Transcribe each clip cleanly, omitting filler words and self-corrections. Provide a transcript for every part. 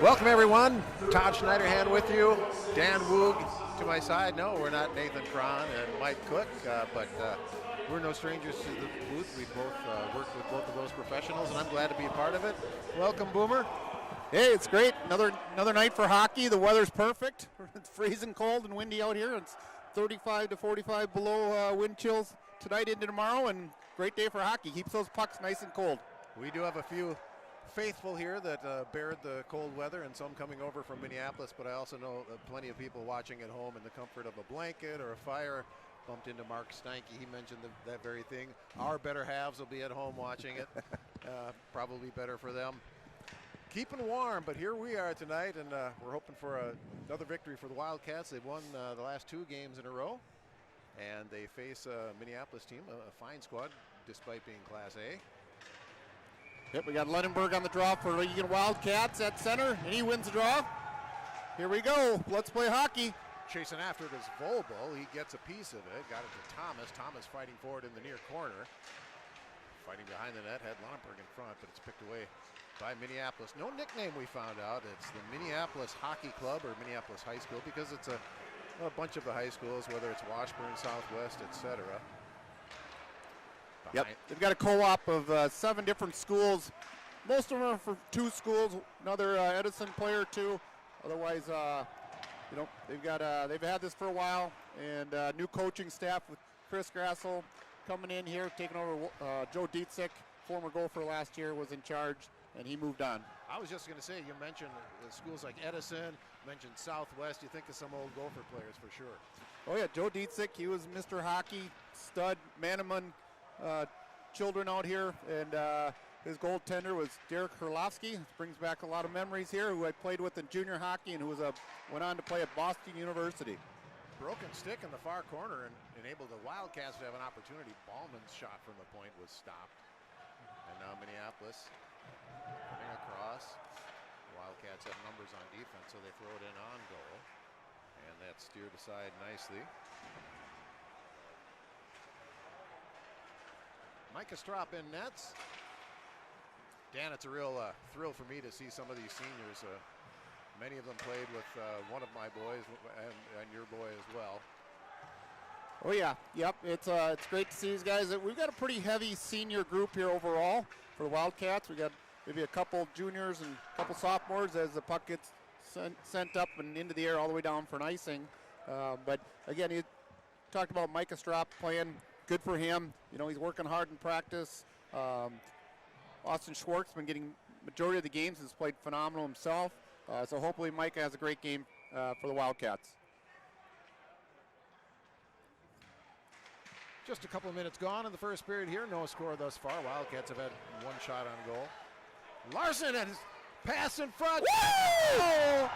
Welcome everyone. Todd Schneiderhan with you. Dan Woog to my side. No, we're not Nathan Cron and Mike Cook, but we're no strangers to the booth. We both worked with both of those professionals, and I'm glad to be a part of it. Welcome, Boomer. Hey, it's great. Another night for hockey. The weather's perfect. It's freezing cold and windy out here. It's 35 to 45 below wind chills tonight into tomorrow, and great day for hockey. Keeps those pucks nice and cold. We do have a few faithful here that bared the cold weather, and some coming over from Minneapolis, but I also know plenty of people watching at home in the comfort of a blanket or a fire. Bumped into Mark Steinke. He mentioned that very thing. Our better halves will be at home watching it. Probably better for them. Keeping warm, but here we are tonight, and we're hoping for another victory for the Wildcats. They've won the last 2 games in a row, and they face a Minneapolis team, a fine squad, despite being Class A. Yep, we got Lunenburg on the draw for Eagan Wildcats at center, and he wins the draw. Here we go. Let's play hockey. Chasing after it is Volbo. He gets a piece of it. Got it to Thomas. Thomas fighting for it in the near corner. Fighting behind the net. Had Lunenburg in front, but it's picked away by Minneapolis. No nickname we found out. It's the Minneapolis Hockey Club or Minneapolis High School, because it's a bunch of the high schools, whether it's Washburn, Southwest, etc. Yep, they've got a co-op of 7 different schools. Most of them are for 2 schools. Another Edison player or 2. Otherwise, they've had this for a while, and new coaching staff with Chris Grassel coming in here, taking over. Joe Dietzig, former gopher last year, was in charge, and he moved on. I was just going to say, you mentioned schools like Edison, mentioned Southwest. You think of some old gopher players for sure. Oh yeah, Joe Dietzig, he was Mr. Hockey, stud, man among children out here, and his goaltender was Derek Herlovsky. Brings back a lot of memories here, who I played with in junior hockey and who went on to play at Boston University. Broken stick in the far corner and enabled the Wildcats to have an opportunity. Ballman's shot from the point was stopped. And now Minneapolis coming across. Wildcats have numbers on defense, so they throw it in on goal. And that's steered aside nicely. Micah Strop in nets. Dan, it's a real thrill for me to see some of these seniors. Many of them played with one of my boys and your boy as well. Oh yeah, yep. It's great to see these guys. We've got a pretty heavy senior group here overall for the Wildcats. We got maybe a couple juniors and a couple sophomores as the puck gets sent up and into the air all the way down for an icing. But again, you talked about Micah Strop playing. Good for him. You know, he's working hard in practice. Austin Schwartz been getting majority of the games. Has played phenomenal himself. So hopefully Micah has a great game for the Wildcats. Just a couple of minutes gone in the first period here. No score thus far. Wildcats have had 1 shot on goal. Larson and his pass in front. Woo!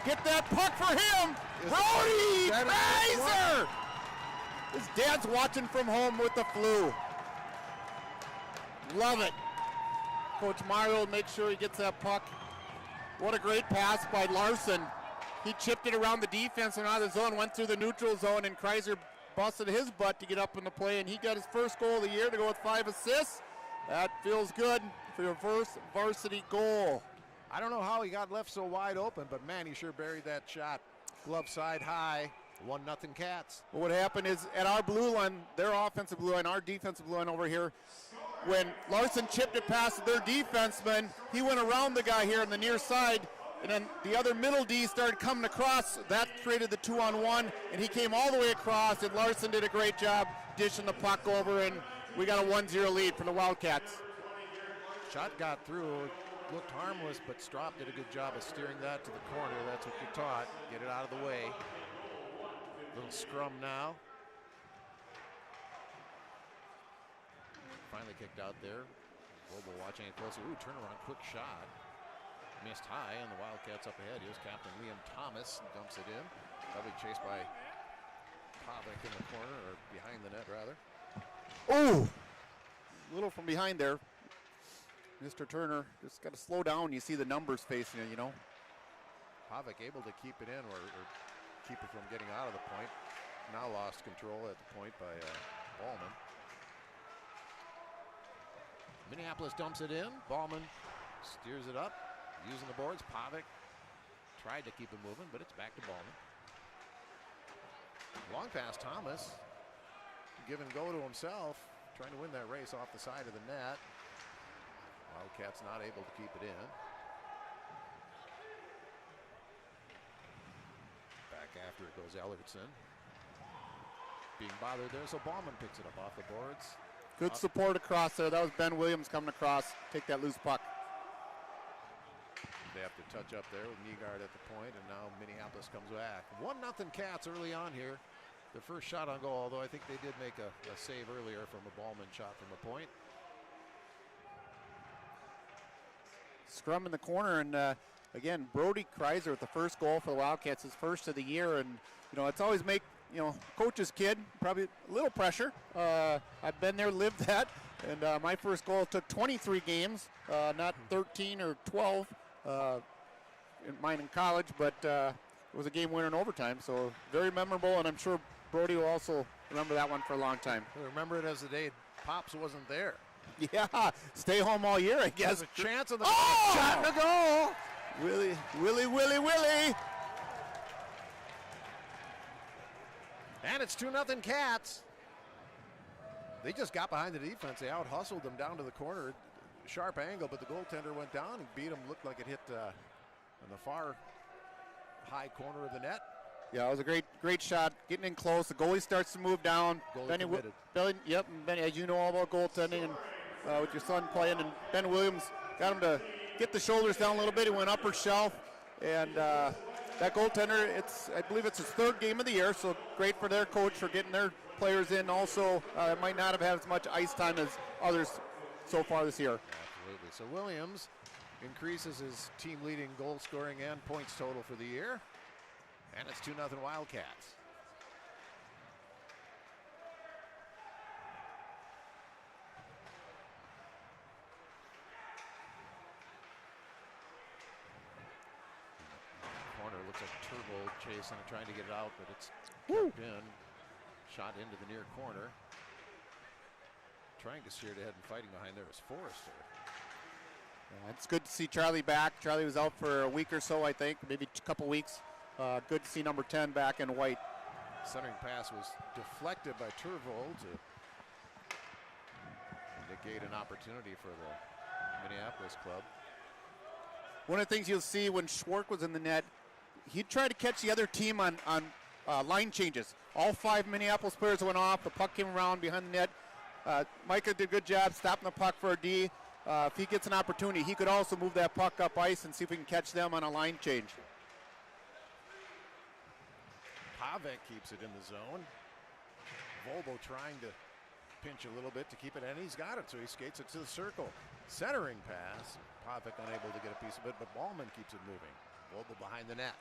Get that puck for him. Brody Kaiser! His dad's watching from home with the flu. Love it. Coach Mario will make sure he gets that puck. What a great pass by Larson. He chipped it around the defense and out of the zone, went through the neutral zone, and Kaiser busted his butt to get up in the play, and he got his first goal of the year to go with 5 assists. That feels good for your first varsity goal. I don't know how he got left so wide open, but man, he sure buried that shot. Glove side high. 1-0 Cats. Well, what happened is at our blue line, their offensive blue line, our defensive blue line over here, when Larson chipped it past their defenseman, he went around the guy here on the near side, and then the other middle D started coming across. That created the 2-on-1, and he came all the way across, and Larson did a great job dishing the puck over, and we got a 1-0 lead for the Wildcats. Shot got through, looked harmless, but Strop did a good job of steering that to the corner. That's what you're taught. Get it out of the way. Little scrum now. Finally kicked out there. Volbo watching it closely. Ooh, turnaround, quick shot. Missed high, and the Wildcats up ahead. Here's Captain Liam Thomas, dumps it in. Probably chased by Pavlik in the corner, or behind the net, rather. Ooh! A little from behind there. Mr. Turner just got to slow down. You see the numbers facing you, you know. Pavlik able to keep it in, or keep it from getting out of the point. Now lost control at the point by Ballman. Minneapolis dumps it in. Ballman steers it up. using the boards. Pavic tried to keep it moving, but it's back to Ballman. Long pass, Thomas. Give and go to himself, trying to win that race off the side of the net. Wildcats not able to keep it in. Back after it goes Ellertson. Being bothered there, so Ballman picks it up off the boards. Good support across there. That was Ben Williams coming across, take that loose puck. They have to touch up there with Nygaard at the point, and now Minneapolis comes back. 1-0 Cats early on here. The first shot on goal, although I think they did make a save earlier from a Ballman shot from a point. Scrum in the corner, and again, Brody Kreiser with the first goal for the Wildcats, his first of the year, and it's always make, coach's kid, probably a little pressure. I've been there, lived that, and my first goal took 23 games, not 13 or 12, mine in college, but it was a game winner in overtime, so very memorable, and I'm sure Brody will also remember that one for a long time. I remember it as the day Pops wasn't there. Yeah, stay home all year, I guess. There's a chance of the shot and a goal. Willie. And it's 2-0 Cats. They just got behind the defense. They out-hustled them down to the corner. Sharp angle, but the goaltender went down and beat him. Looked like it hit on the far high corner of the net. Yeah, it was a great shot. Getting in close. The goalie starts to move down. Goalie committed. Benny, as you know all about goaltending and with your son playing, and Ben Williams got him to get the shoulders down a little bit. He went upper shelf, and that goaltender, I believe it's his third game of the year, so great for their coach for getting their players in. Also, might not have had as much ice time as others so far this year. Absolutely. So Williams increases his team leading goal scoring and points total for the year. And it's 2-0 Wildcats. Corner looks like Turbo chasing and trying to get it out, but it's kept in. Shot into the near corner. Trying to steer it ahead and fighting behind there is Forrester. It's good to see Charlie back. Charlie was out for a week or so, I think, maybe a couple weeks. Good to see number 10 back in white. Centering pass was deflected by Turvo to negate an opportunity for the Minneapolis club. One of the things you'll see when Schwark was in the net, he'd try to catch the other team on line changes. All 5 Minneapolis players went off. The puck came around behind the net. Micah did a good job stopping the puck for a D. If he gets an opportunity, he could also move that puck up ice and see if we can catch them on a line change. Pavic keeps it in the zone. Volbo trying to pinch a little bit to keep it, and he's got it, so he skates it to the circle. Centering pass. Pavic unable to get a piece of it, but Ballman keeps it moving. Volbo behind the net.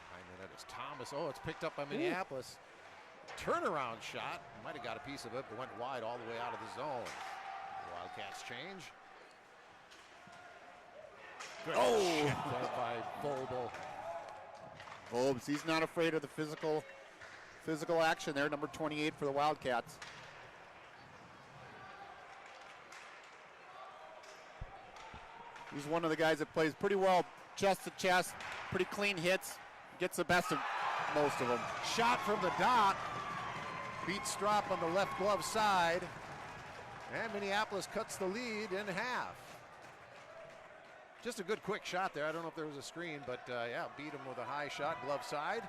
Behind the net is Thomas. Oh, it's picked up by Minneapolis. Turnaround shot. Might have got a piece of it, but went wide all the way out of the zone. Wildcats change. Good shot there by Volbo. Volbs, he's not afraid of the physical action there, number 28 for the Wildcats. He's one of the guys that plays pretty well, chest to chest, pretty clean hits, gets the best of most of them. Shot from the dot. Beats Strop on the left glove side. And Minneapolis cuts the lead in half. Just a good quick shot there. I don't know if there was a screen, but yeah, beat him with a high shot, glove side.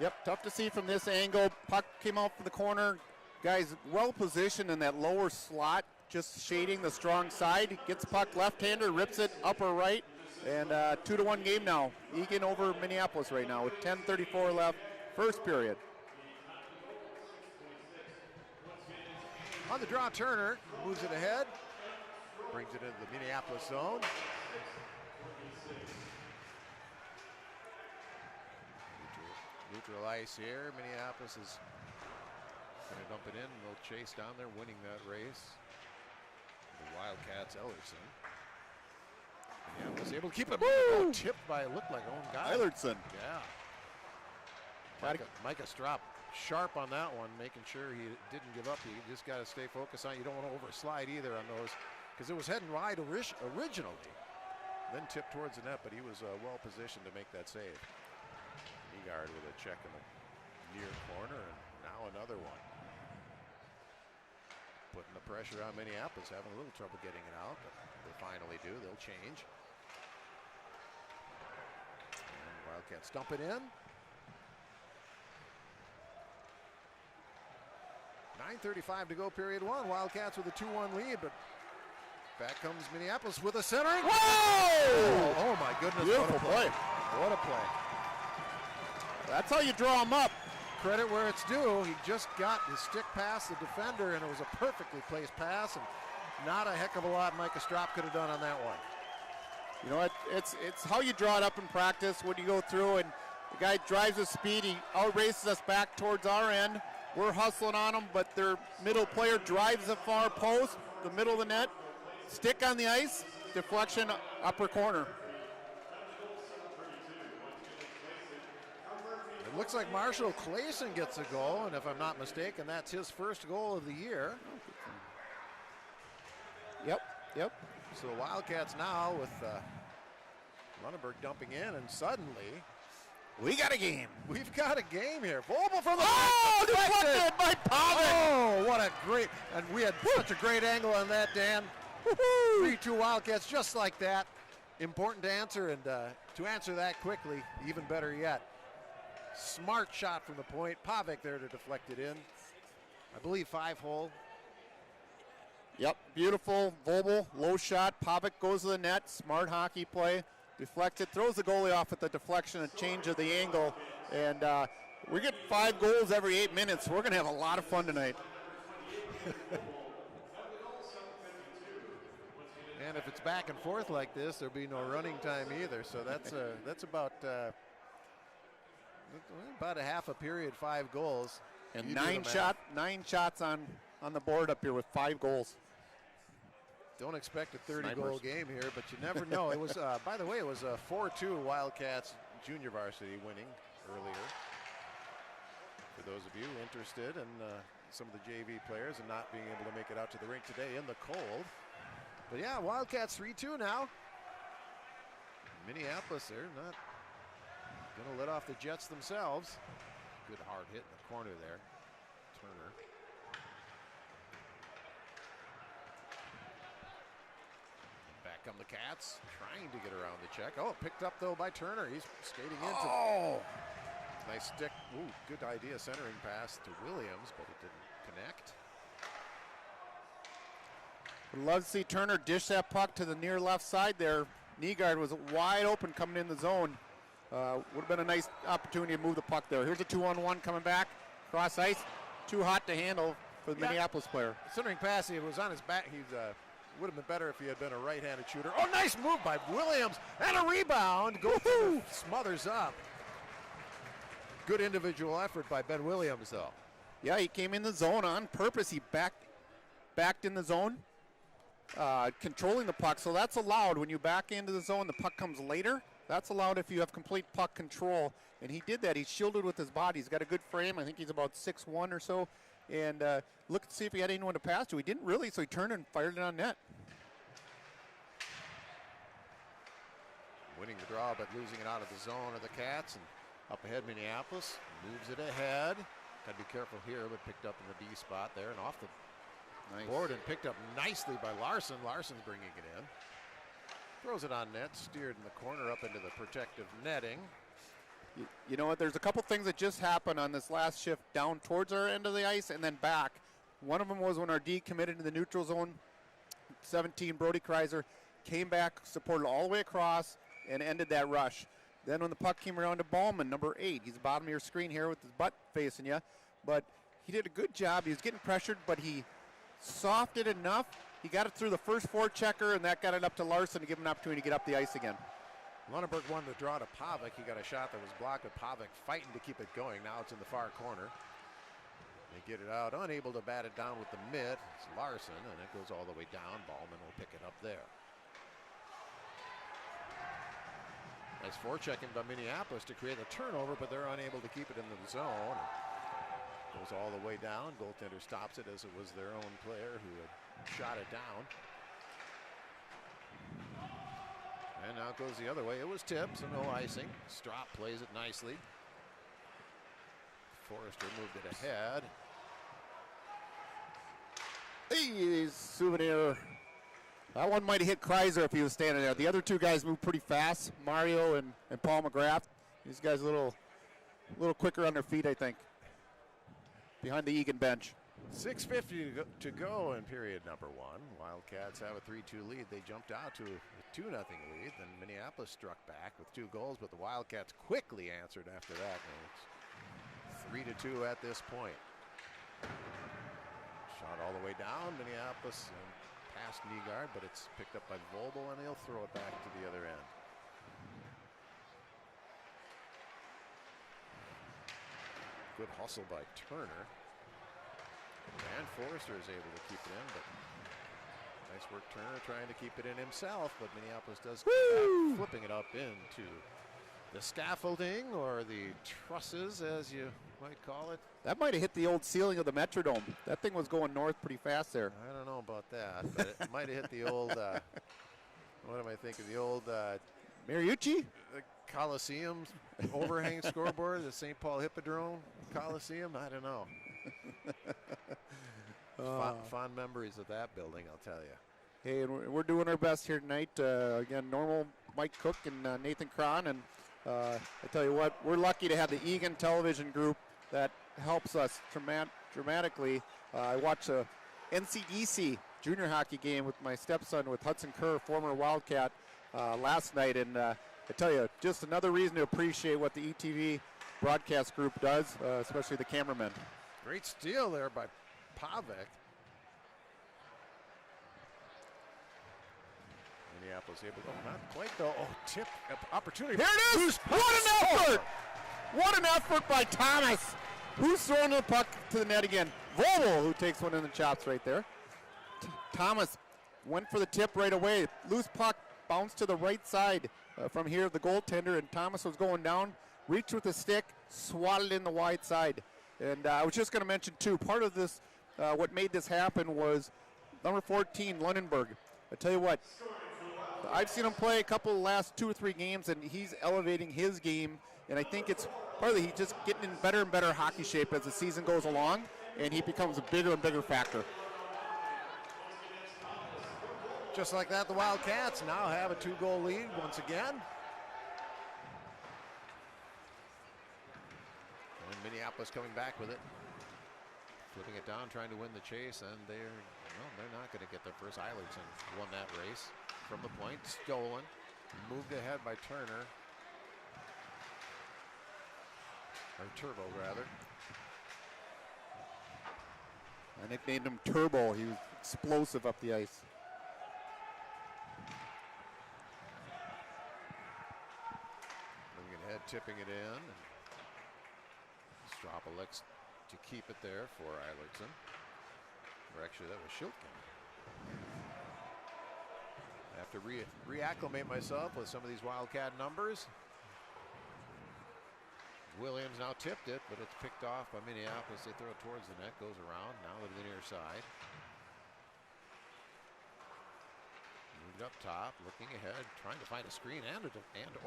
Yep, tough to see from this angle. Puck came out for the corner. Guys well positioned in that lower slot, just shading the strong side. Gets puck left-hander, rips it upper right. And 2-1 game now. Eagan over Minneapolis right now with 10:34 left, first period. On the draw, Turner moves it ahead, brings it into the Minneapolis zone. Neutral ice here. Minneapolis is going to dump it in. They'll chase down there, winning that race. The Wildcats, Ellerson. Minneapolis able to keep it. Oh, tipped by, it looked like own guy. Eilertson. Yeah. Micah Strop sharp on that one, making sure he didn't give up. You just got to stay focused on it. You don't want to overslide either on those, because it was heading wide originally, then tipped towards the net, but he was well positioned to make that save. Eagan with a check in the near corner, and now another one. Putting the pressure on Minneapolis, having a little trouble getting it out, but they finally do. They'll change. And Wildcats dump it in. 9:35 to go, period one. Wildcats with a 2-1 lead, but back comes Minneapolis with a centering. Whoa! Oh my goodness, Beautiful what a play. play. What a play. That's how you draw them up. Credit where it's due. He just got his stick past the defender, and it was a perfectly placed pass, and not a heck of a lot Micah Strop could have done on that one. You know what? It's how you draw it up in practice when you go through and the guy drives with speed. He outraces us back towards our end. We're hustling on him, but their middle player drives the far post, the middle of the net, stick on the ice, deflection, upper corner. It looks like Marshall Clayson gets a goal, and if I'm not mistaken, that's his first goal of the year. Yep. So the Wildcats now with Lunenburg dumping in, and suddenly We got a game. we've got a game here. Vogel from the Oh, deflected by Pavic. Oh, what a great, and we had such a great angle on that, Dan. 3-2 Wildcats, just like that. Important to answer, and to answer that quickly, even better yet. Smart shot from the point. Pavic there to deflect it in. I believe 5-hole. Yep, beautiful. Vogel, low shot. Pavic goes to the net. Smart hockey play. Deflected, throws the goalie off at the deflection, a change of the angle. And we get 5 goals every 8 minutes. We're going to have a lot of fun tonight. And if it's back and forth like this, there'll be no running time either. So that's about a half a period, 5 goals. And You do the 9 shots on the board up here with 5 goals. Don't expect a 30-goal Snipers. game here, but you never know. It was, by the way, it was a 4-2 Wildcats junior varsity winning earlier. For those of you interested in some of the JV players and not being able to make it out to the rink today in the cold. But yeah, Wildcats 3-2 now. Minneapolis, they're not going to let off the Jets themselves. Good hard hit in the corner there. Turner. Back come the Cats, trying to get around the check. Oh, picked up though by Turner. He's skating into. Oh! Nice stick. Ooh, good idea. Centering pass to Williams, but it didn't connect. Would love to see Turner dish that puck to the near left side there. Nygaard was wide open coming in the zone. Would have been a nice opportunity to move the puck there. Here's a 2-on-1 coming back. Cross ice. Too hot to handle for the Minneapolis player. Centering pass, he was on his back. He would have been better if he had been a right-handed shooter. Oh, nice move by Williams. And a rebound. Smothers up. Good individual effort by Ben Williams, though. Yeah, he came in the zone on purpose. He backed in the zone, controlling the puck. So that's allowed when you back into the zone. The puck comes later. That's allowed if you have complete puck control. And he did that. He's shielded with his body. He's got a good frame. I think he's about 6'1" or so. And look to see if he had anyone to pass to. He didn't really, so he turned and fired it on net. Winning the draw, but losing it out of the zone of the Cats. And up ahead, Minneapolis moves it ahead. Got to be careful here, but picked up in the D spot there and off the board and picked up nicely by Larson. Larson's bringing it in. Throws it on net, steered in the corner up into the protective netting. You know what? There's a couple things that just happened on this last shift down towards our end of the ice and then back. One of them was when our D committed to the neutral zone. 17, Brody Kreiser came back, supported all the way across, and ended that rush. Then when the puck came around to Ballman, number 8, he's bottom of your screen here with his butt facing you, but he did a good job. He was getting pressured, but he softed enough. He got it through the first forechecker, and that got it up to Larson to give him an opportunity to get up the ice again. Lunenburg wanted to draw to Pavic. He got a shot that was blocked, but Pavic fighting to keep it going. Now it's in the far corner. They get it out, unable to bat it down with the mitt. It's Larson, and it goes all the way down. Ballman will pick it up there. Nice forechecking by Minneapolis to create a turnover, but they're unable to keep it in the zone. Goes all the way down. Goaltender stops it as it was their own player who had shot it down. And now it goes the other way. It was tipped, so no icing. Strop plays it nicely. Forrester moved it ahead. Hey, Souvenir. That one might have hit Kreiser if he was standing there. The other two guys moved pretty fast, Mario and Paul McGrath. These guys a little quicker on their feet, I think, behind the Eagan bench. 6:50 to go in period number one. Wildcats have a 3-2 lead. They jumped out to a 2-0 lead. Then Minneapolis struck back with 2 goals, but the Wildcats quickly answered after that. And it's 3-2 at this point. Shot all the way down. Minneapolis past Nygaard, but it's picked up by Vogel, and he'll throw it back to the other end. Good hustle by Turner. And Forrester is able to keep it in, but nice work Turner trying to keep it in himself, but Minneapolis does come back, flipping it up into the scaffolding or the trusses, as you might call it. That might have hit the old ceiling of the Metrodome. That thing was going north pretty fast there. I don't know about that, but it might have hit the old, what am I thinking, the old Mariucci? The Coliseum overhang scoreboard, the St. Paul Hippodrome Coliseum, I don't know. Fond memories of that building, I'll tell you. Hey, and we're doing our best here tonight. Again, normal Mike Cook and Nathan Cron, and I tell you what, we're lucky to have the Eagan television group that helps us dramatically. I watched a NCDC junior hockey game with my stepson with Hudson Kerr, former Wildcat, last night, and I tell you, just another reason to appreciate what the ETV broadcast group does, especially the cameramen. Great steal there by Pavek. Minneapolis able to, not quite though. Oh, tip opportunity. Here it is! What an effort! What an effort by Thomas. Who's throwing the puck to the net again? Vogel, who takes one in the chops right there. Thomas went for the tip right away. Loose puck bounced to the right side from here, the goaltender, and Thomas was going down, reached with the stick, swatted in the wide side. And I was just going to mention, too, part of this, what made this happen was number 14, Lunenburg. I tell you what, I've seen him play a couple of the last 2 or 3 games, and he's elevating his game. And I think it's partly he's just getting in better and better hockey shape as the season goes along, and he becomes a bigger and bigger factor. Just like that, the Wildcats now have a 2-goal lead once again. And Minneapolis coming back with it. Flipping it down, trying to win the chase, and they're not going to get their first. Eilertson won that race from the point, stolen, moved ahead by Turner. Or Turbo, rather. I nicknamed him Turbo. He was explosive up the ice. Moving it ahead, tipping it in. Strop elects to keep it there for Eilertson. Or actually, that was Schiltgen. I have to reacclimate myself with some of these Wildcat numbers. Williams now tipped it, but it's picked off by Minneapolis. They throw it towards the net, goes around, now to the near side. Moved up top, looking ahead, trying to find a screen and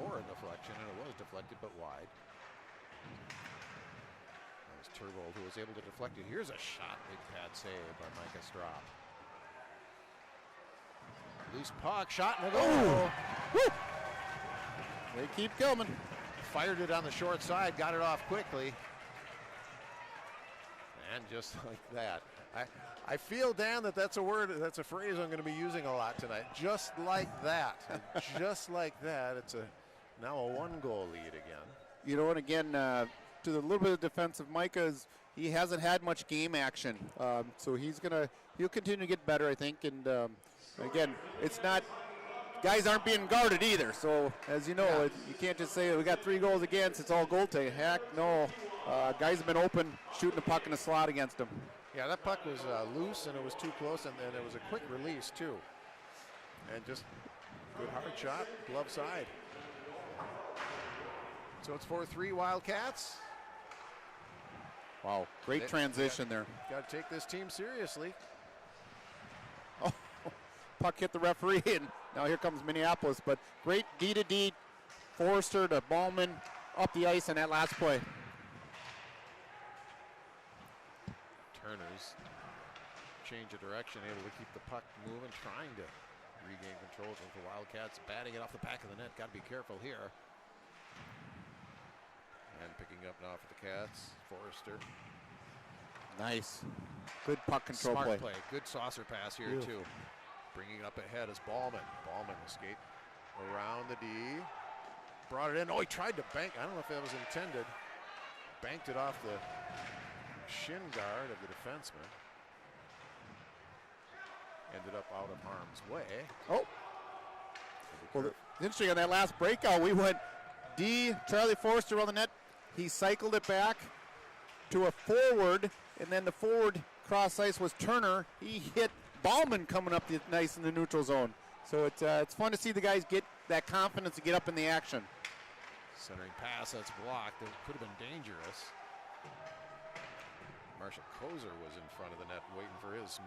or a deflection, and it was deflected but wide. That was Turvold who was able to deflect it. Here's a shot, big pad save by Micah Strop. Loose puck, shot in the goal. Woo! They keep coming. Fired it on the short side, got it off quickly. And just like that. I feel, Dan, that's a word, that's a phrase I'm going to be using a lot tonight. Just like that. Just like that. It's now a 1-goal lead again. You know, and again, to the little bit of defensive Micah's, he hasn't had much game action. So he'll continue to get better, I think. And again, it's not, guys aren't being guarded either. So as you know, you can't just say we got 3 goals against, it's all goaltending. Heck no. Guys have been open, shooting the puck in the slot against them. Yeah, that puck was loose and it was too close, and then it was a quick release too. And just good hard shot, glove side. So it's 4-3 Wildcats. Wow, great transition there. Got to take this team seriously. Oh, puck hit the referee, and now here comes Minneapolis. But great D-to-D, Forrester to Ballman up the ice in that last play. Turner's change of direction, able to keep the puck moving, trying to regain control of the Wildcats, batting it off the back of the net. Got to be careful here. And picking up now for the Cats, Forrester. Nice. Good puck control Smart play. Good saucer pass here, too. Bringing it up ahead is Ballman. Ballman escaped around the D. Brought it in. Oh, he tried to bank. I don't know if that was intended. Banked it off the shin guard of the defenseman. Ended up out of harm's way. Oh. Well, interesting on that last breakout, we went D, Charlie Forrester on the net. He cycled it back to a forward, and then the forward cross ice was Turner. He hit Ballman coming up the ice in the neutral zone. So it's fun to see the guys get that confidence to get up in the action. Centering pass that's blocked. It could have been dangerous. Marshall Kozer was in front of the net waiting for his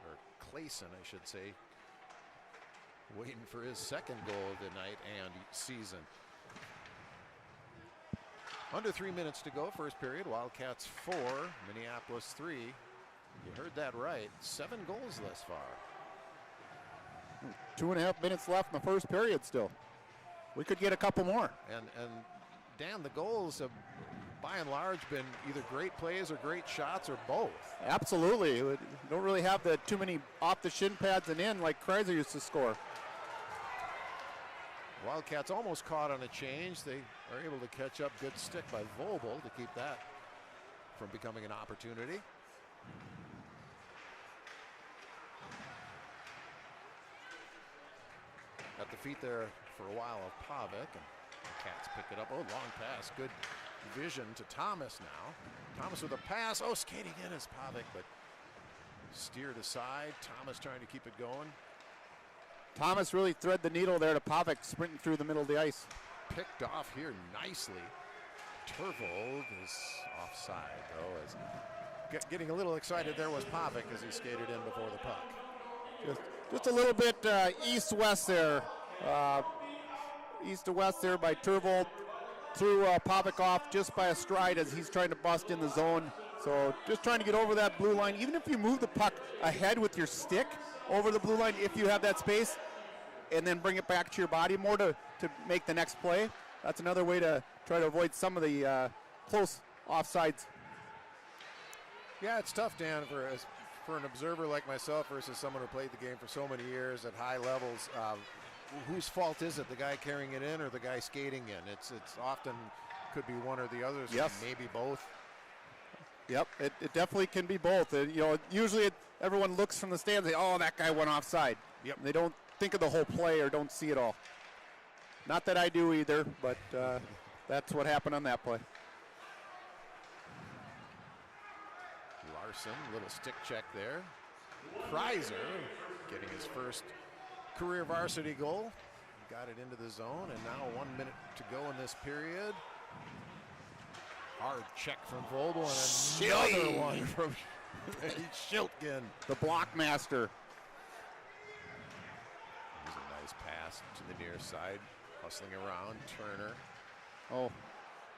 or Clayson, I should say, waiting for his second goal of the night and season. Under 3 minutes to go, first period. Wildcats 4, Minneapolis 3. You heard that right. 7 goals thus far. 2.5 minutes left in the first period still. We could get a couple more. And Dan, the goals have by and large been either great plays or great shots or both. Absolutely. We don't really have too many off the shin pads and in like Kreiser used to score. Wildcats almost caught on a change. They are able to catch up. Good stick by Vogel to keep that from becoming an opportunity. At the feet there for a while of Pavic, and the Cats pick it up. Oh, long pass. Good vision to Thomas now. Thomas with a pass. Oh, skating in is Pavic, but steered aside. Thomas trying to keep it going. Thomas really thread the needle there to Pavic, sprinting through the middle of the ice. Picked off here nicely. Turvold is offside, though. As getting a little excited there was Pavic as he skated in before the puck. Just a little bit east-west there. East to west there by Turvold. Threw Pavic off just by a stride as he's trying to bust in the zone. So just trying to get over that blue line. Even if you move the puck ahead with your stick over the blue line, if you have that space, and then bring it back to your body more to make the next play, that's another way to try to avoid some of the close offsides. Yeah, it's tough, Dan, for an observer like myself versus someone who played the game for so many years at high levels. Whose fault is it, the guy carrying it in or the guy skating in? It's often could be one or the other, yes. Maybe both. Yep, it definitely can be both. Usually everyone looks from the stands and say, oh, that guy went offside. Yep. And they don't think of the whole play or don't see it all. Not that I do either, but that's what happened on that play. Larson, little stick check there. Kreiser getting his first career varsity goal. Got it into the zone, and now 1 minute to go in this period. Hard check from Vogel, and another one from Schiltgen. The block master. Here's a nice pass to the near side. Hustling around, Turner. Oh, a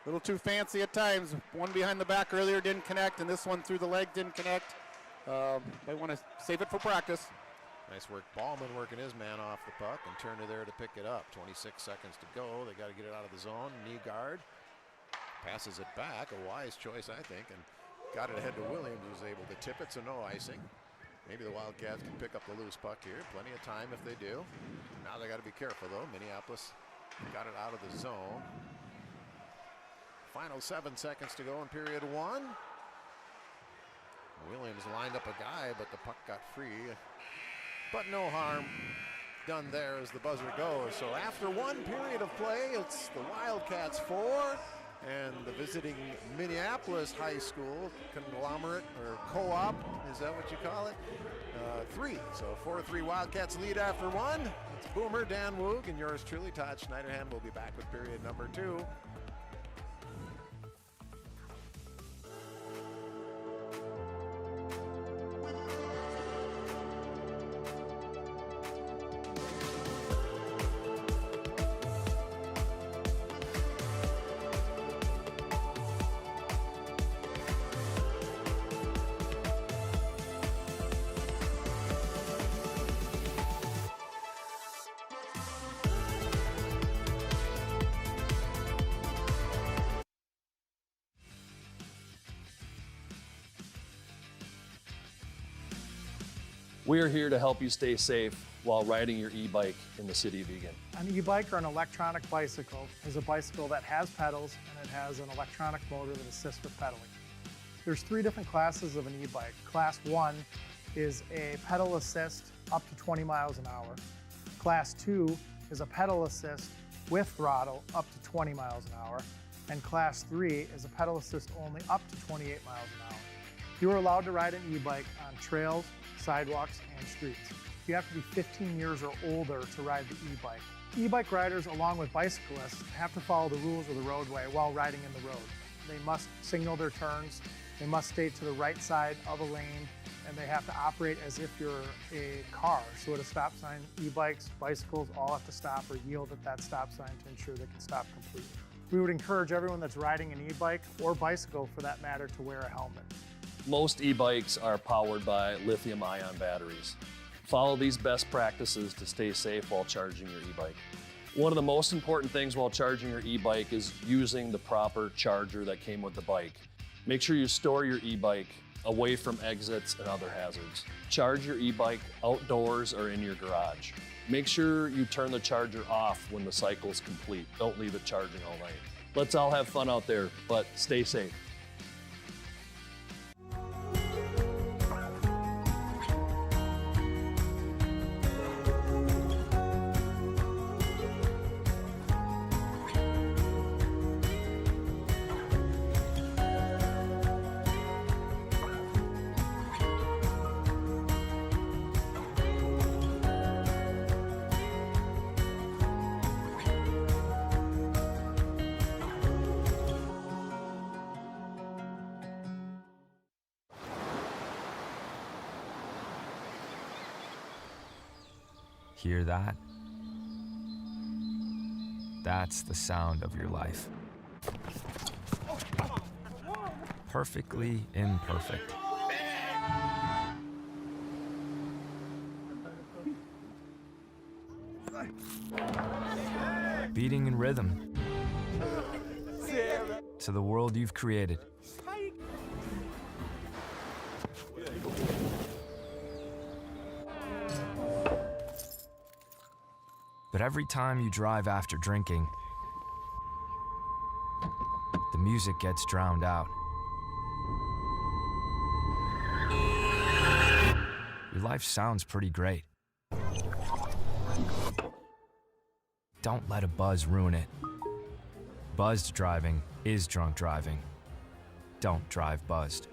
little too fancy at times. One behind the back earlier didn't connect, and this one through the leg didn't connect. Might want to save it for practice. Nice work. Ballman working his man off the puck, and Turner there to pick it up. 26 seconds to go. They got to get it out of the zone. Knee guard. Passes it back. A wise choice, I think, and got it ahead to Williams, who was able to tip it, so no icing. Maybe the Wildcats can pick up the loose puck here. Plenty of time if they do. Now they got to be careful, though. Minneapolis got it out of the zone. Final 7 seconds to go in period 1. Williams lined up a guy, but the puck got free. But no harm done there as the buzzer goes. So after 1 period of play, it's the Wildcats 4 and the visiting Minneapolis High School conglomerate or co-op, is that what you call it? 3. So 4-3 Wildcats lead after 1. It's Boomer, Dan Woog, and yours truly, Todd Schneiderhan. Will be back with period number 2. We are here to help you stay safe while riding your e-bike in the city of Eagan. An e-bike or an electronic bicycle is a bicycle that has pedals and it has an electronic motor that assists with pedaling. There's 3 different classes of an e-bike. Class 1 is a pedal assist up to 20 miles an hour. Class 2 is a pedal assist with throttle up to 20 miles an hour. And Class 3 is a pedal assist only up to 28 miles an hour. You are allowed to ride an e-bike on trails, sidewalks, and streets. You have to be 15 years or older to ride the e-bike. E-bike riders, along with bicyclists, have to follow the rules of the roadway while riding in the road. They must signal their turns, they must stay to the right side of a lane, and they have to operate as if you're a car. So at a stop sign, e-bikes, bicycles all have to stop or yield at that stop sign to ensure they can stop completely. We would encourage everyone that's riding an e-bike, or bicycle for that matter, to wear a helmet. Most e-bikes are powered by lithium-ion batteries. Follow these best practices to stay safe while charging your e-bike. One of the most important things while charging your e-bike is using the proper charger that came with the bike. Make sure you store your e-bike away from exits and other hazards. Charge your e-bike outdoors or in your garage. Make sure you turn the charger off when the cycle is complete. Don't leave it charging all night. Let's all have fun out there, but stay safe. Hear that? That's the sound of your life. Perfectly imperfect. Beating in rhythm to the world you've created. But every time you drive after drinking, the music gets drowned out. Your life sounds pretty great. Don't let a buzz ruin it. Buzzed driving is drunk driving. Don't drive buzzed.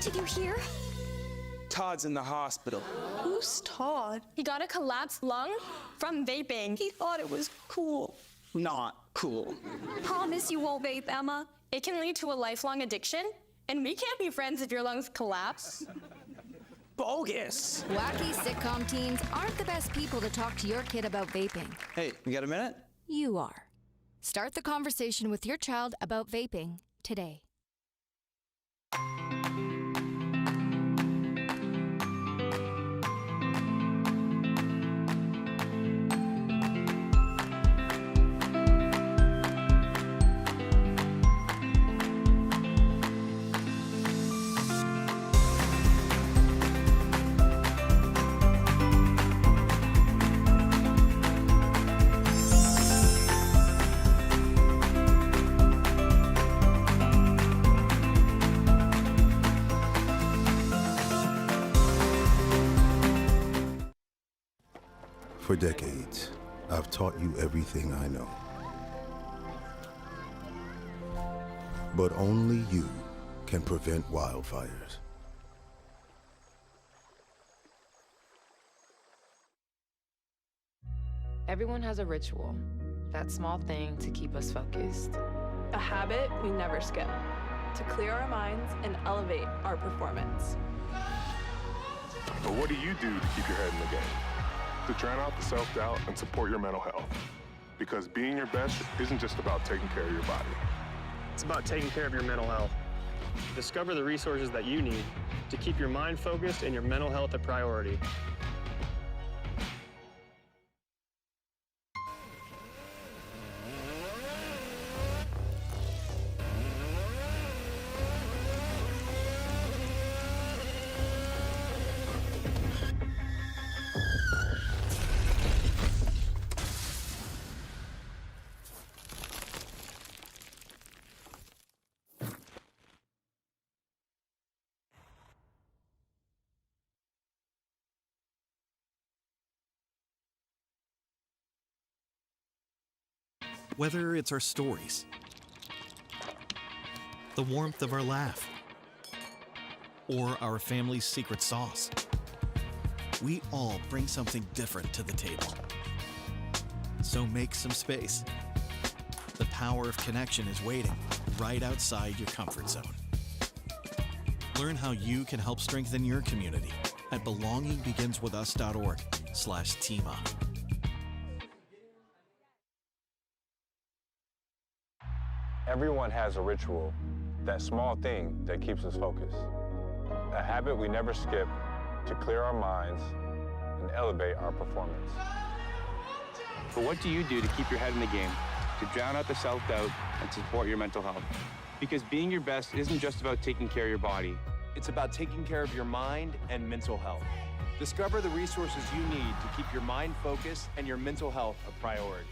Did you hear? Todd's in the hospital. Who's Todd? He got a collapsed lung from vaping. He thought it was cool. Not cool. Promise you won't vape, Emma. It can lead to a lifelong addiction, and we can't be friends if your lungs collapse. Bogus. Wacky sitcom teens aren't the best people to talk to your kid about vaping. Hey, you got a minute? You are. Start the conversation with your child about vaping today. For decades, I've taught you everything I know. But only you can prevent wildfires. Everyone has a ritual, that small thing to keep us focused. A habit we never skip, to clear our minds and elevate our performance. But what do you do to keep your head in the game? To drown out the self-doubt and support your mental health. Because being your best isn't just about taking care of your body. It's about taking care of your mental health. Discover the resources that you need to keep your mind focused and your mental health a priority. Whether it's our stories, the warmth of our laugh, or our family's secret sauce, we all bring something different to the table. So make some space. The power of connection is waiting right outside your comfort zone. Learn how you can help strengthen your community at belongingbeginswithus.org/teamup. Everyone has a ritual, that small thing that keeps us focused. A habit we never skip to clear our minds and elevate our performance. But what do you do to keep your head in the game, to drown out the self-doubt and to support your mental health? Because being your best isn't just about taking care of your body. It's about taking care of your mind and mental health. Discover the resources you need to keep your mind focused and your mental health a priority.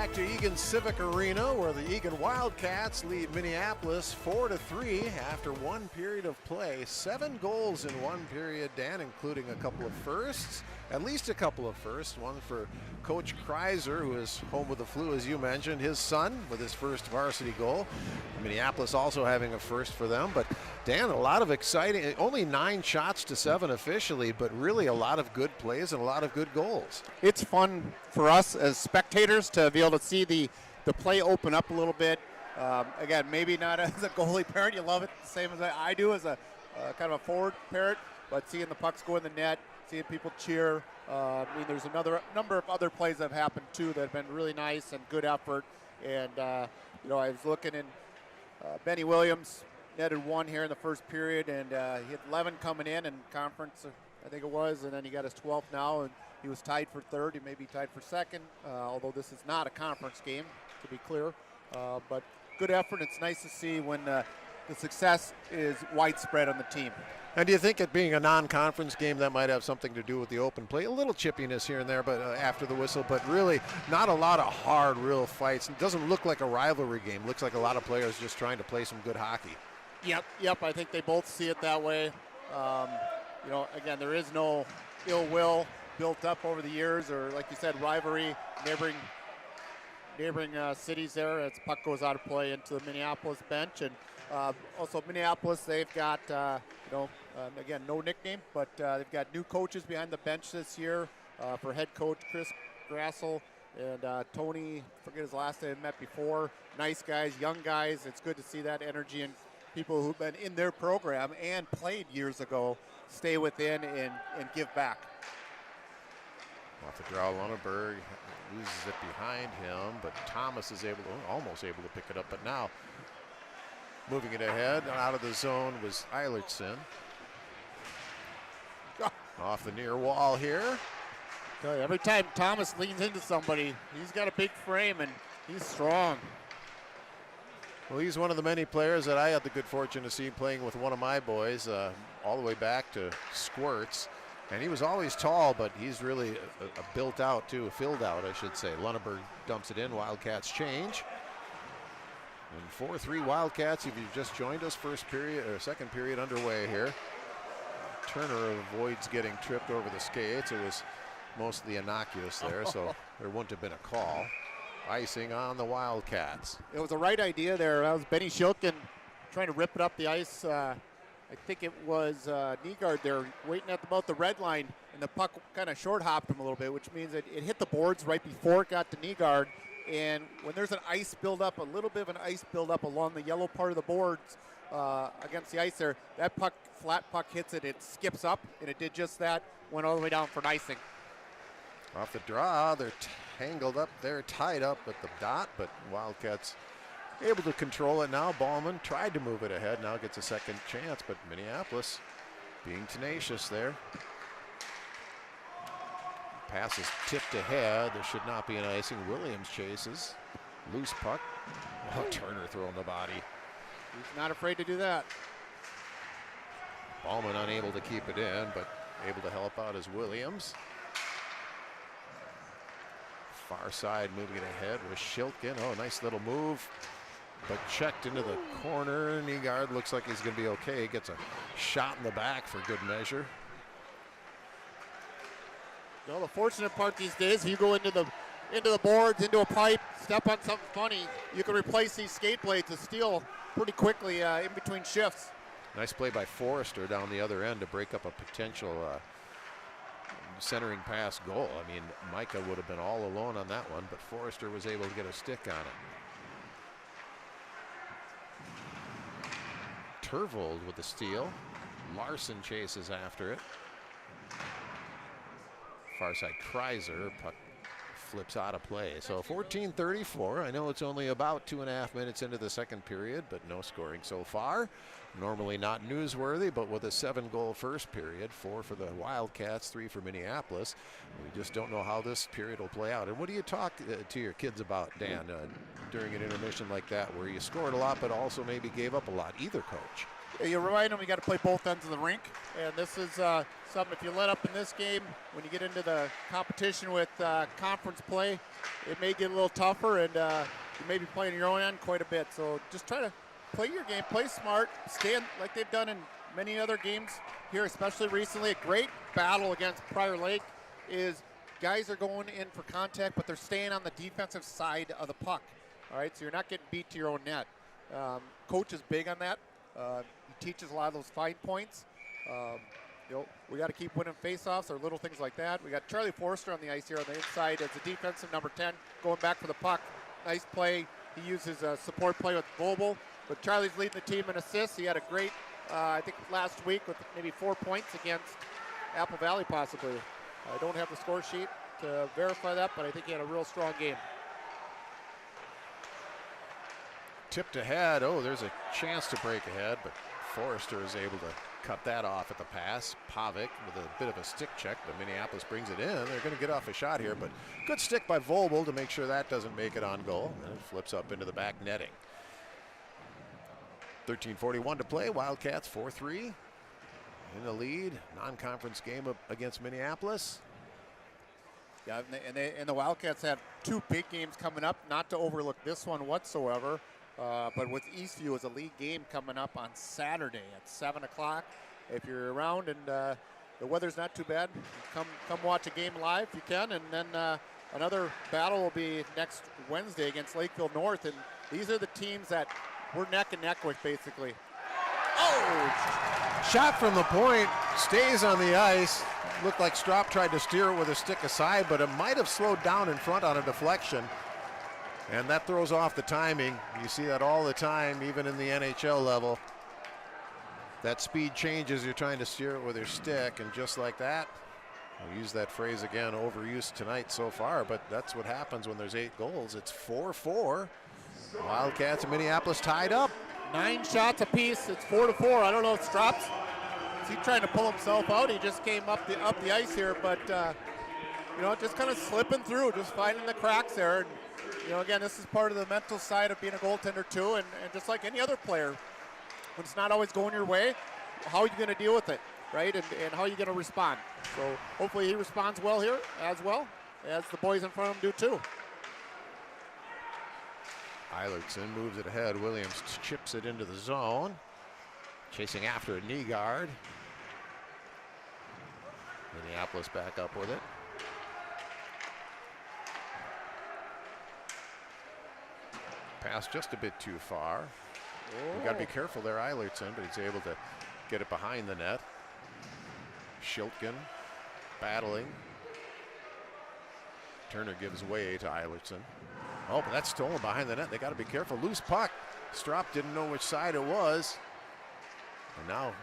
back to Eagan Civic Arena, where the Eagan Wildcats lead Minneapolis 4-3 after one period of play. 7 goals in one period, Dan, including a couple of firsts, at least a couple of firsts. One for Coach Kreiser, who is home with the flu, as you mentioned, his son with his first varsity goal. Minneapolis also having a first for them. But Dan, a lot of exciting, only 9 shots to 7 officially, but really a lot of good plays and a lot of good goals. It's fun for us as spectators to be able to see the play open up a little bit. Again, maybe not as a goalie parent, you love it the same as I do as a kind of a forward parent, but seeing the pucks go in the net, seeing people cheer. I mean, there's another number of other plays that have happened too that have been really nice and good effort. And you know, I was looking in Benny Williams netted 1 here in the first period, and he had 11 coming in conference, I think it was, and then he got his 12th now, and he was tied for 3rd. He may be tied for 2nd, although this is not a conference game, to be clear. But good effort. It's nice to see when the success is widespread on the team. And do you think it being a non-conference game, that might have something to do with the open play? A little chippiness here and there, but after the whistle, but really not a lot of hard, real fights. It doesn't look like a rivalry game. It looks like a lot of players just trying to play some good hockey. Yep. I think they both see it that way. You know, again, there is no ill will built up over the years, or like you said, rivalry, neighboring cities there as puck goes out of play into the Minneapolis bench. And also Minneapolis, they've got, again, no nickname, but they've got new coaches behind the bench this year for head coach Chris Grassel and Tony, forget his last name, met before. Nice guys, young guys. It's good to see that energy and people who've been in their program and played years ago stay within and give back. Off the draw, Lunenburg loses it behind him, but Thomas is almost able to pick it up. But now, moving it ahead, out of the zone was Eilertson. Off the near wall here. Every time Thomas leans into somebody, he's got a big frame and he's strong. Well, he's one of the many players that I had the good fortune to see playing with one of my boys all the way back to Squirts. And he was always tall, but he's really built out too, filled out, I should say. Lunenburg dumps it in, Wildcats change. And 4-3 Wildcats, if you've just joined us, second period underway here. Turner avoids getting tripped over the skates. It was mostly innocuous there, so there wouldn't have been a call. Icing on the Wildcats. It was the right idea there. That was Benny Shilkin trying to rip it up the ice. I think it was Nygaard there waiting at about the red line, and the puck kind of short hopped him a little bit, which means that it hit the boards right before it got to Nygaard. And when there's an ice buildup, a little bit of an ice buildup along the yellow part of the boards against the ice there, that puck, flat puck hits it, it skips up, and it did just that, went all the way down for an icing. Off the draw, they're tangled up, they're tied up at the dot, but Wildcats able to control it now. Ballman tried to move it ahead, now gets a second chance, but Minneapolis being tenacious there. Pass is tipped ahead, there should not be an icing. Williams chases, loose puck. Oh, Turner throwing the body. He's not afraid to do that. Ballman unable to keep it in, but able to help out as Williams. Far side moving it ahead was Shilkin. Oh, nice little move, but checked into the corner. Nygaard looks like he's going to be okay. Gets a shot in the back for good measure. Well, the fortunate part these days, if you go into the boards, into a pipe, step on something funny, you can replace these skate blades of steel pretty quickly in between shifts. Nice play by Forrester down the other end to break up a potential centering pass goal. I mean, Micah would have been all alone on that one, but Forrester was able to get a stick on it. Turvold with the steal. Larson chases after it. Far side Kreiser, puck flips out of play. So 14:34. I know it's only about 2.5 minutes into the second period, but no scoring so far. Normally not newsworthy, but with a 7-goal first period, 4 for the Wildcats, 3 for Minneapolis. We just don't know how this period will play out. And what do you talk to your kids about, Dan, during an intermission like that, where you scored a lot but also maybe gave up a lot? Either coach. You remind them you got to play both ends of the rink, and this is something. If you let up in this game, when you get into the competition with conference play, it may get a little tougher, and you may be playing your own end quite a bit. So just try to play your game, play smart, stand like they've done in many other games here, especially recently. A great battle against Prior Lake is guys are going in for contact, but they're staying on the defensive side of the puck. All right, so you're not getting beat to your own net. Coach is big on that. He teaches a lot of those fine points. We got to keep winning faceoffs or little things like that. We got Charlie Forrester on the ice here on the inside as a defensive number 10, going back for the puck. Nice play. He uses a support play with Vobel, but Charlie's leading the team in assists. He had a great, I think last week with maybe 4 points against Apple Valley possibly. I don't have the score sheet to verify that, but I think he had a real strong game. Tipped ahead. Oh, there's a chance to break ahead, but Forrester is able to cut that off at the pass. Pavic with a bit of a stick check, but Minneapolis brings it in. They're going to get off a shot here, but good stick by Vobel to make sure that doesn't make it on goal. And it flips up into the back netting. 13:41 to play. Wildcats 4-3 in the lead. Non-conference game against Minneapolis. Yeah, and the Wildcats have 2 big games coming up. Not to overlook this one whatsoever. But with Eastview as a league game coming up on Saturday at 7 o'clock. If you're around and the weather's not too bad, come watch a game live if you can. And then another battle will be next Wednesday against Lakeville North. And these are the teams that we're neck and neck with, basically. Oh! Shot from the point, stays on the ice. Looked like Strop tried to steer it with a stick aside, but it might have slowed down in front on a deflection. And that throws off the timing. You see that all the time, even in the NHL level. That speed changes, you're trying to steer it with your stick, and just like that, I'll use that phrase again, overused tonight so far, but that's what happens when there's 8 goals. It's 4-4. Wildcats and Minneapolis tied up. 9 shots apiece. It's 4-4. I don't know if Strop's is he trying to pull himself out. He just came up the ice here, but just kind of slipping through, just finding the cracks there. And, again, this is part of the mental side of being a goaltender too, and just like any other player, when it's not always going your way, how are you going to deal with it, right? And how are you going to respond? So hopefully he responds well here as the boys in front of him do too. Eilertson moves it ahead. Williams chips it into the zone. Chasing after a knee guard. Minneapolis back up with it. Pass just a bit too far. We got to be careful there, Eilertson, but he's able to get it behind the net. Schiltgen battling. Turner gives way to Eilertson. Oh, but that's stolen behind the net. They got to be careful. Loose puck. Strop didn't know which side it was. And now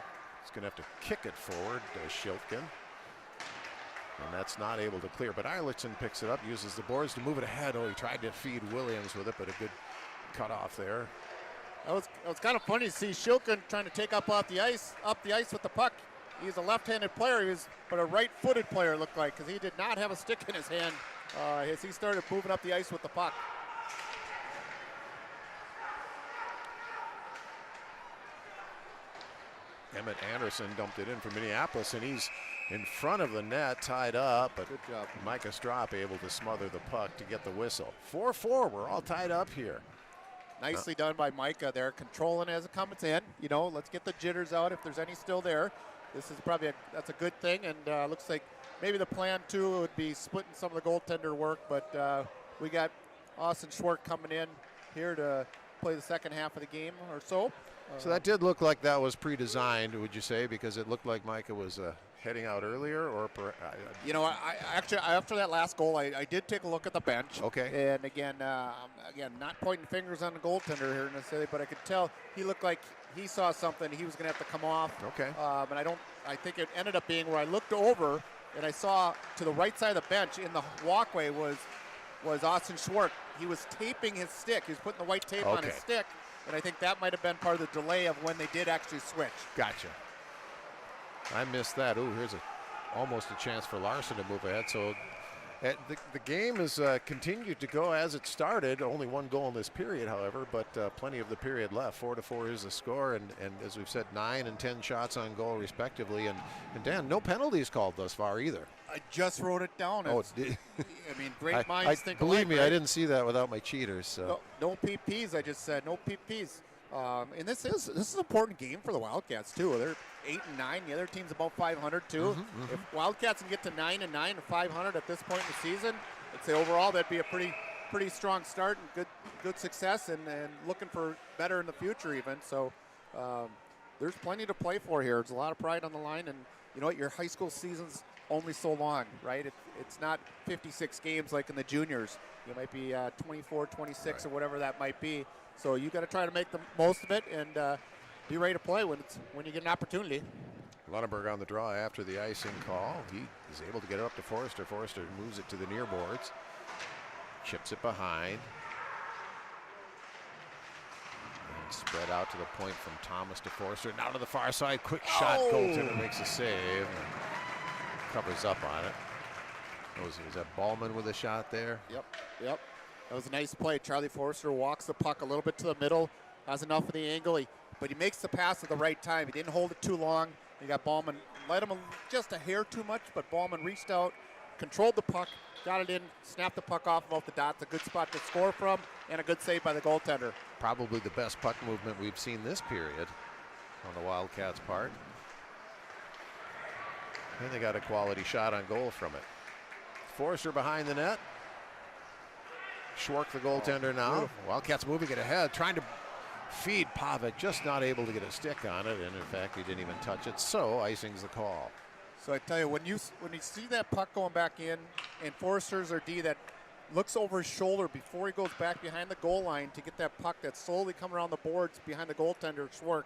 he's going to have to kick it forward to Schiltgen. And that's not able to clear. But Eilertson picks it up, uses the boards to move it ahead. Oh, he tried to feed Williams with it, but a good cut off there. That was kind of funny to see Schiltgen trying to take up the ice with the puck. He's a left-handed player, but a right-footed player, looked like, because he did not have a stick in his hand as he started moving up the ice with the puck. Emmett Anderson dumped it in for Minneapolis, and he's in front of the net, tied up. But good job. Micah Strop able to smother the puck to get the whistle. 4-4, we're all tied up here. Nicely done by Micah there, controlling as it comes in. Let's get the jitters out if there's any still there. This is probably that's a good thing, and looks like maybe the plan too would be splitting some of the goaltender work, but we got Austin Schwartz coming in here to play the second half of the game or so. So that did look like that was pre-designed, would you say, because it looked like Micah was heading out earlier, or I actually after that last goal, I did take a look at the bench. Okay. And again, not pointing fingers on the goaltender here necessarily, but I could tell he looked like he saw something. He was going to have to come off. Okay. And I think it ended up being where I looked over and I saw to the right side of the bench in the walkway was Austin Schwartz. He was taping his stick. He was putting the white tape on his stick. And I think that might have been part of the delay of when they did actually switch. Gotcha. I missed that. Ooh, here's almost a chance for Larson to move ahead. So The game has continued to go as it started. Only one goal in this period, however, but plenty of the period left. 4-4 is the score, and as we've said, 9 and 10 shots on goal respectively. And Dan, no penalties called thus far either. I just wrote it down. Oh, I mean, great minds think alike. Believe me, right? I didn't see that without my cheaters. So. No PPs. I just said no PPs. And this is an important game for the Wildcats too. They're 8 and 9. The other team's about 500 too. If Wildcats can get to 9 and 9 and 500 at this point in the season, I'd say overall that'd be a pretty strong start and good success, and looking for better in the future even. So there's plenty to play for here. There's a lot of pride on the line, and you know what? Your high school season's only so long, right? It's not 56 games like in the juniors. You might be 24, 26, or whatever that might be. So you got to try to make the most of it and be ready to play when you get an opportunity. Lunenburg on the draw after the icing call. He is able to get it up to Forrester. Forrester moves it to the near boards. Chips it behind. And spread out to the point from Thomas to Forrester. Now to the far side. Quick shot. Goaltender makes a save. Covers up on it. Was that Ballman with a shot there? Yep. That was a nice play. Charlie Forrester walks the puck a little bit to the middle, has enough of the angle, but he makes the pass at the right time. He didn't hold it too long. You got Ballman, let him just a hair too much, but Ballman reached out, controlled the puck, got it in, snapped the puck off about the dot. It's a good spot to score from, and a good save by the goaltender. Probably the best puck movement we've seen this period on the Wildcats' part. And they got a quality shot on goal from it. Forrester behind the net. Schwark, the goaltender now. Beautiful. Wildcats moving it ahead, trying to feed Pavic, just not able to get a stick on it, and in fact he didn't even touch it, so icing's the call. So I tell you, when you see that puck going back in, and Forrester's our D that looks over his shoulder before he goes back behind the goal line to get that puck that's slowly coming around the boards behind the goaltender, Schwark,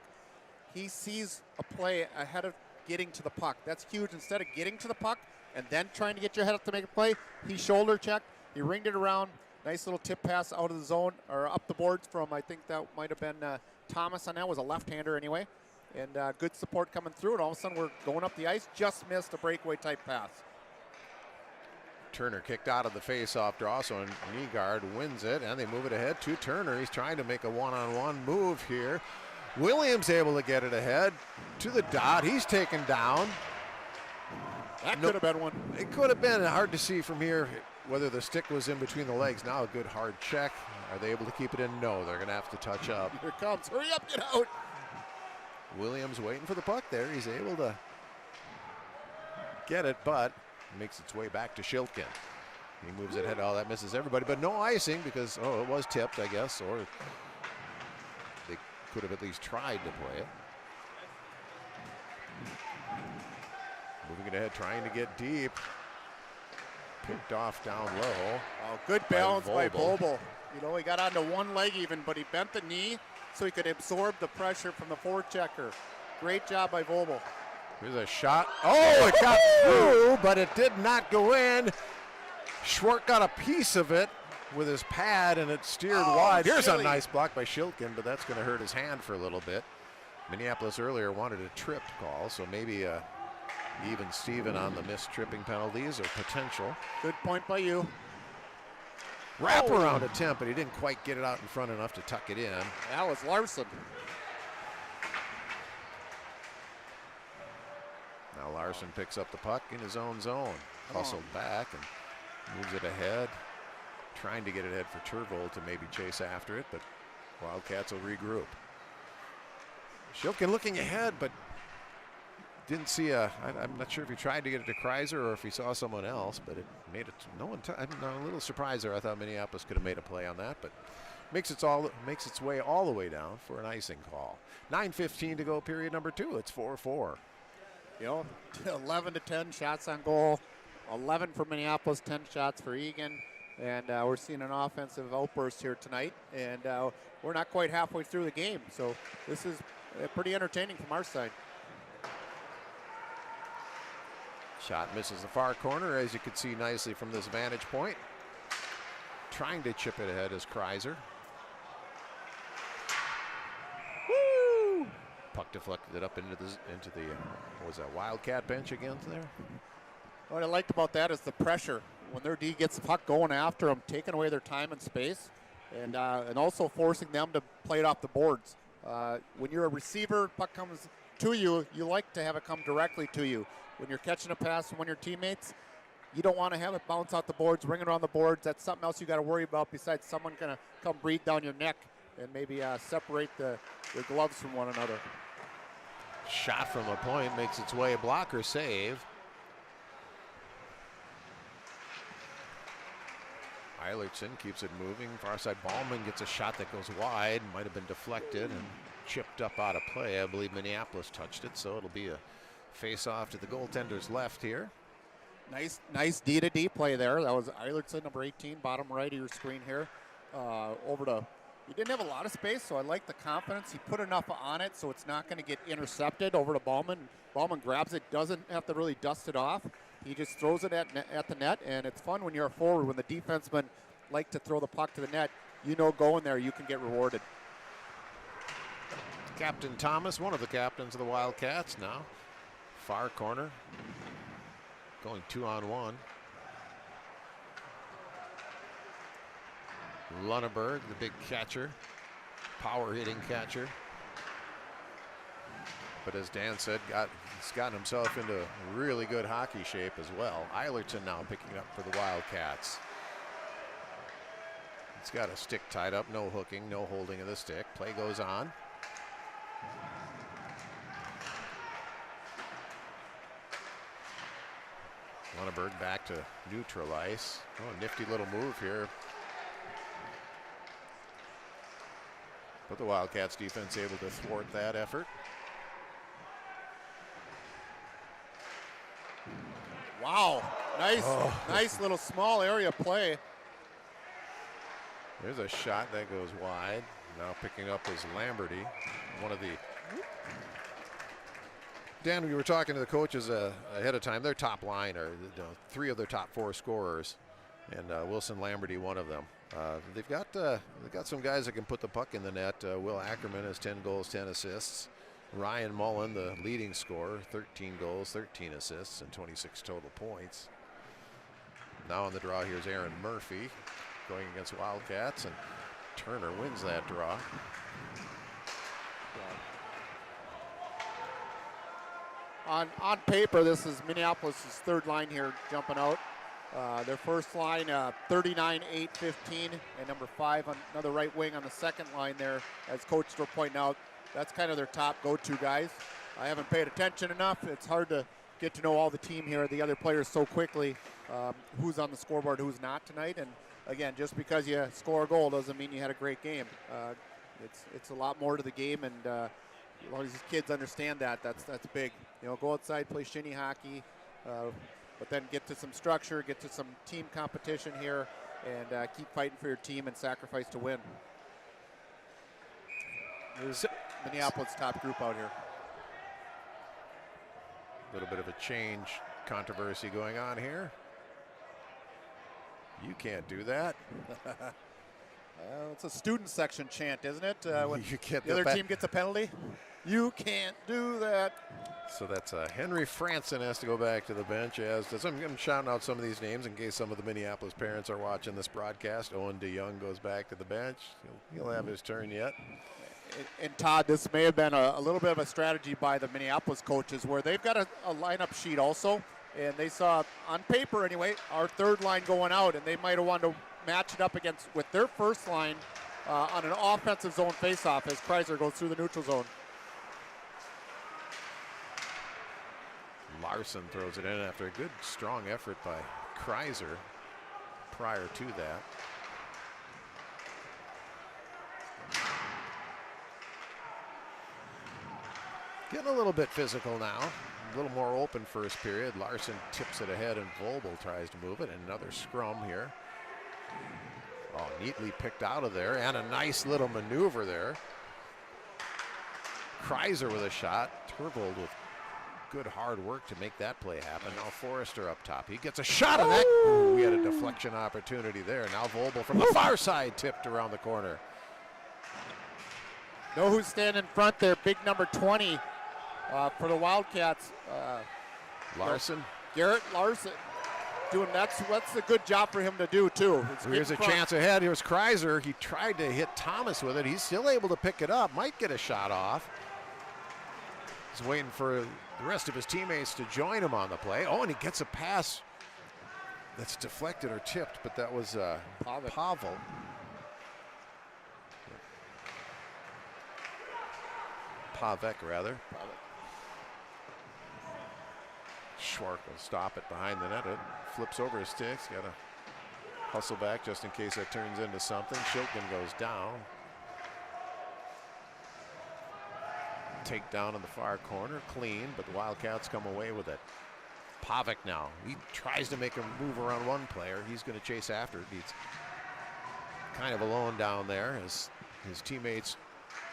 he sees a play ahead of getting to the puck. That's huge. Instead of getting to the puck and then trying to get your head up to make a play, he shoulder checked, he ringed it around. Nice little tip pass out of the zone, or up the boards from, I think that might have been Thomas on that. Was a left-hander anyway. And good support coming through, and all of a sudden we're going up the ice. Just missed a breakaway type pass. Turner kicked out of the face-off draw, so Nygaard wins it, and they move it ahead to Turner. He's trying to make a one-on-one move here. Williams able to get it ahead to the dot. He's taken down. That could have been one. It could have been. Hard to see from here whether the stick was in between the legs. Now a good hard check. Are they able to keep it in? No, they're going to have to touch up. Here it comes. Hurry up, get out. Williams waiting for the puck there. He's able to get it, but makes its way back to Shilkin. He moves it ahead. Oh, that misses everybody, but no icing because, it was tipped, I guess, or they could have at least tried to play it. Moving it ahead, trying to get deep. Picked off down low. Oh, good balance by Vobel. You know, he got onto one leg even, but he bent the knee so he could absorb the pressure from the forechecker. Great job by Vobel. Here's a shot. Oh, it got through, but it did not go in. Schwartz got a piece of it with his pad, and it steered wide. Here's a nice block by Shilkin, but that's going to hurt his hand for a little bit. Minneapolis earlier wanted a tripped call, so maybe even Steven on the missed tripping penalties or potential. Good point by you. Wraparound attempt, but he didn't quite get it out in front enough to tuck it in. That was Larson. Now Larson picks up the puck in his own zone. Hustled back and moves it ahead. Trying to get it ahead for Turvold to maybe chase after it, but Wildcats will regroup. Shilkin looking ahead, but didn't see I'm not sure if he tried to get it to Kreiser or if he saw someone else, but it made it. I'm a little surprised there. I thought Minneapolis could have made a play on that, but makes its way all the way down for an icing call. 9:15 to go, period number 2. It's 4-4. You know, 11 to 10 shots on goal, 11 for Minneapolis, 10 shots for Eagan, and we're seeing an offensive outburst here tonight, and we're not quite halfway through the game, so this is pretty entertaining from our side. Shot misses the far corner, as you can see nicely from this vantage point. Trying to chip it ahead is Kreiser. Woo! Puck deflected up into the what was that, Wildcat bench again there? What I liked about that is the pressure. when their D gets the puck going after them, taking away their time and space, and also forcing them to play it off the boards. When you're a receiver, puck comes to you, you like to have it come directly to you. When you're catching a pass from one of your teammates, you don't want to have it bounce out the boards, ring it around the boards. That's something else you got to worry about besides someone going to come breathe down your neck and maybe separate the gloves from one another. Shot from a point makes its way, a blocker save. Eilertson keeps it moving. Far side, Ballman gets a shot that goes wide. Might have been deflected and chipped up out of play. I believe Minneapolis touched it, so it'll be a face-off to the goaltender's left here. Nice D-to-D play there. That was Eilertson, number 18, bottom right of your screen here. He didn't have a lot of space, so I like the confidence. He put enough on it so it's not going to get intercepted over to Ballman. Ballman grabs it, doesn't have to really dust it off. He just throws it at the net, and it's fun when you're a forward. When the defensemen like to throw the puck to the net, going there, you can get rewarded. Captain Thomas, one of the captains of the Wildcats now. Far corner, going 2-on-1. Lunneberg, the big catcher, power hitting catcher. But as Dan said, he's gotten himself into really good hockey shape as well. Eilertson now picking up for the Wildcats. He's got a stick tied up, no hooking, no holding of the stick. Play goes on. Lunneberg back to neutral ice. Oh, nifty little move here. But the Wildcats defense able to thwart that effort. Wow, nice little small area play. There's a shot that goes wide. Now picking up is Lamberty, one of the... Dan, we were talking to the coaches ahead of time. Their top line are 3 of their top 4 scorers, and Wilson Lamberty, one of them. They've got some guys that can put the puck in the net. Will Ackerman has 10 goals, 10 assists. Ryan Mullen, the leading scorer, 13 goals, 13 assists, and 26 total points. Now on the draw, here's Aaron Murphy going against Wildcats, and Turner wins that draw. On paper, this is Minneapolis' third line here jumping out. Their first line, 39, 8, 15, and number 5 on another right wing on the second line there. As Coach were pointing out, that's kind of their top go-to guys. I haven't paid attention enough. It's hard to get to know all the team here, the other players so quickly, who's on the scoreboard, who's not tonight. And again, just because you score a goal doesn't mean you had a great game. It's a lot more to the game, and a lot of these kids understand that. That's big. Go outside, play shinny hockey, but then get to some structure, get to some team competition here, and keep fighting for your team and sacrifice to win. There's Minneapolis' top group out here. A little bit of a change controversy going on here. You can't do that. It's a student section chant, isn't it? When you get the other team gets a penalty. You can't do that. So that's Henry Franson has to go back to the bench, as does. I'm shouting out some of these names in case some of the Minneapolis parents are watching this broadcast. Owen DeYoung goes back to the bench. He'll have his turn yet. And Todd, this may have been a little bit of a strategy by the Minneapolis coaches, where they've got a lineup sheet also, and they saw, on paper anyway, our third line going out, and they might have wanted to match it up with their first line on an offensive zone faceoff as Kreiser goes through the neutral zone. Larson throws it in after a good, strong effort by Kreiser prior to that. Getting a little bit physical now. A little more open first period. Larson tips it ahead, and Volbel tries to move it. And another scrum here. Oh, neatly picked out of there, and a nice little maneuver there. Kreiser with a shot. Turvold with good hard work to make that play happen. Now Forrester up top. He gets a shot of that. Ooh, we had a deflection opportunity there. Now Volbel from the far side, tipped around the corner. Know who's standing in front there? Big number 20 for the Wildcats. Larson. Garrett Larson. doing that's a good job for him to do too. Here's a chance ahead. Here's Kreiser. He tried to hit Thomas with it. He's still able to pick it up. Might get a shot off. He's waiting for the rest of his teammates to join him on the play. Oh, and he gets a pass that's deflected or tipped, but that was Pavel. Pavek, rather. Schwark will stop it behind the net. It flips over his sticks. Got to hustle back just in case that turns into something. Shilkin goes down. Takedown in the far corner. Clean, but the Wildcats come away with it. Pavek now. He tries to make him move around one player. He's going to chase after it. He's kind of alone down there as his teammates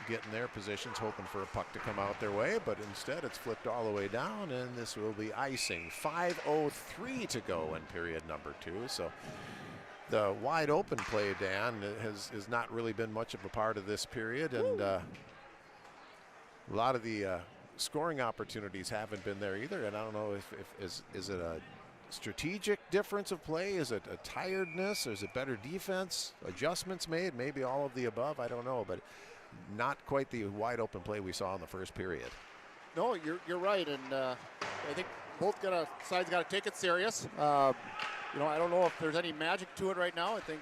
get in their positions, hoping for a puck to come out their way, but instead it's flipped all the way down, and this will be icing. 5:03 to go in period number 2. So the wide open play, Dan, has not really been much of a part of this period, and a lot of the scoring opportunities haven't been there either. And I don't know if is it a strategic difference of play? Is it a tiredness? Is it better defense? Adjustments made? Maybe all of the above. I don't know, but not quite the wide open play we saw in the first period. No, you're right, and I think both sides got to take it serious. You know, I don't know if there's any magic to it right now. I think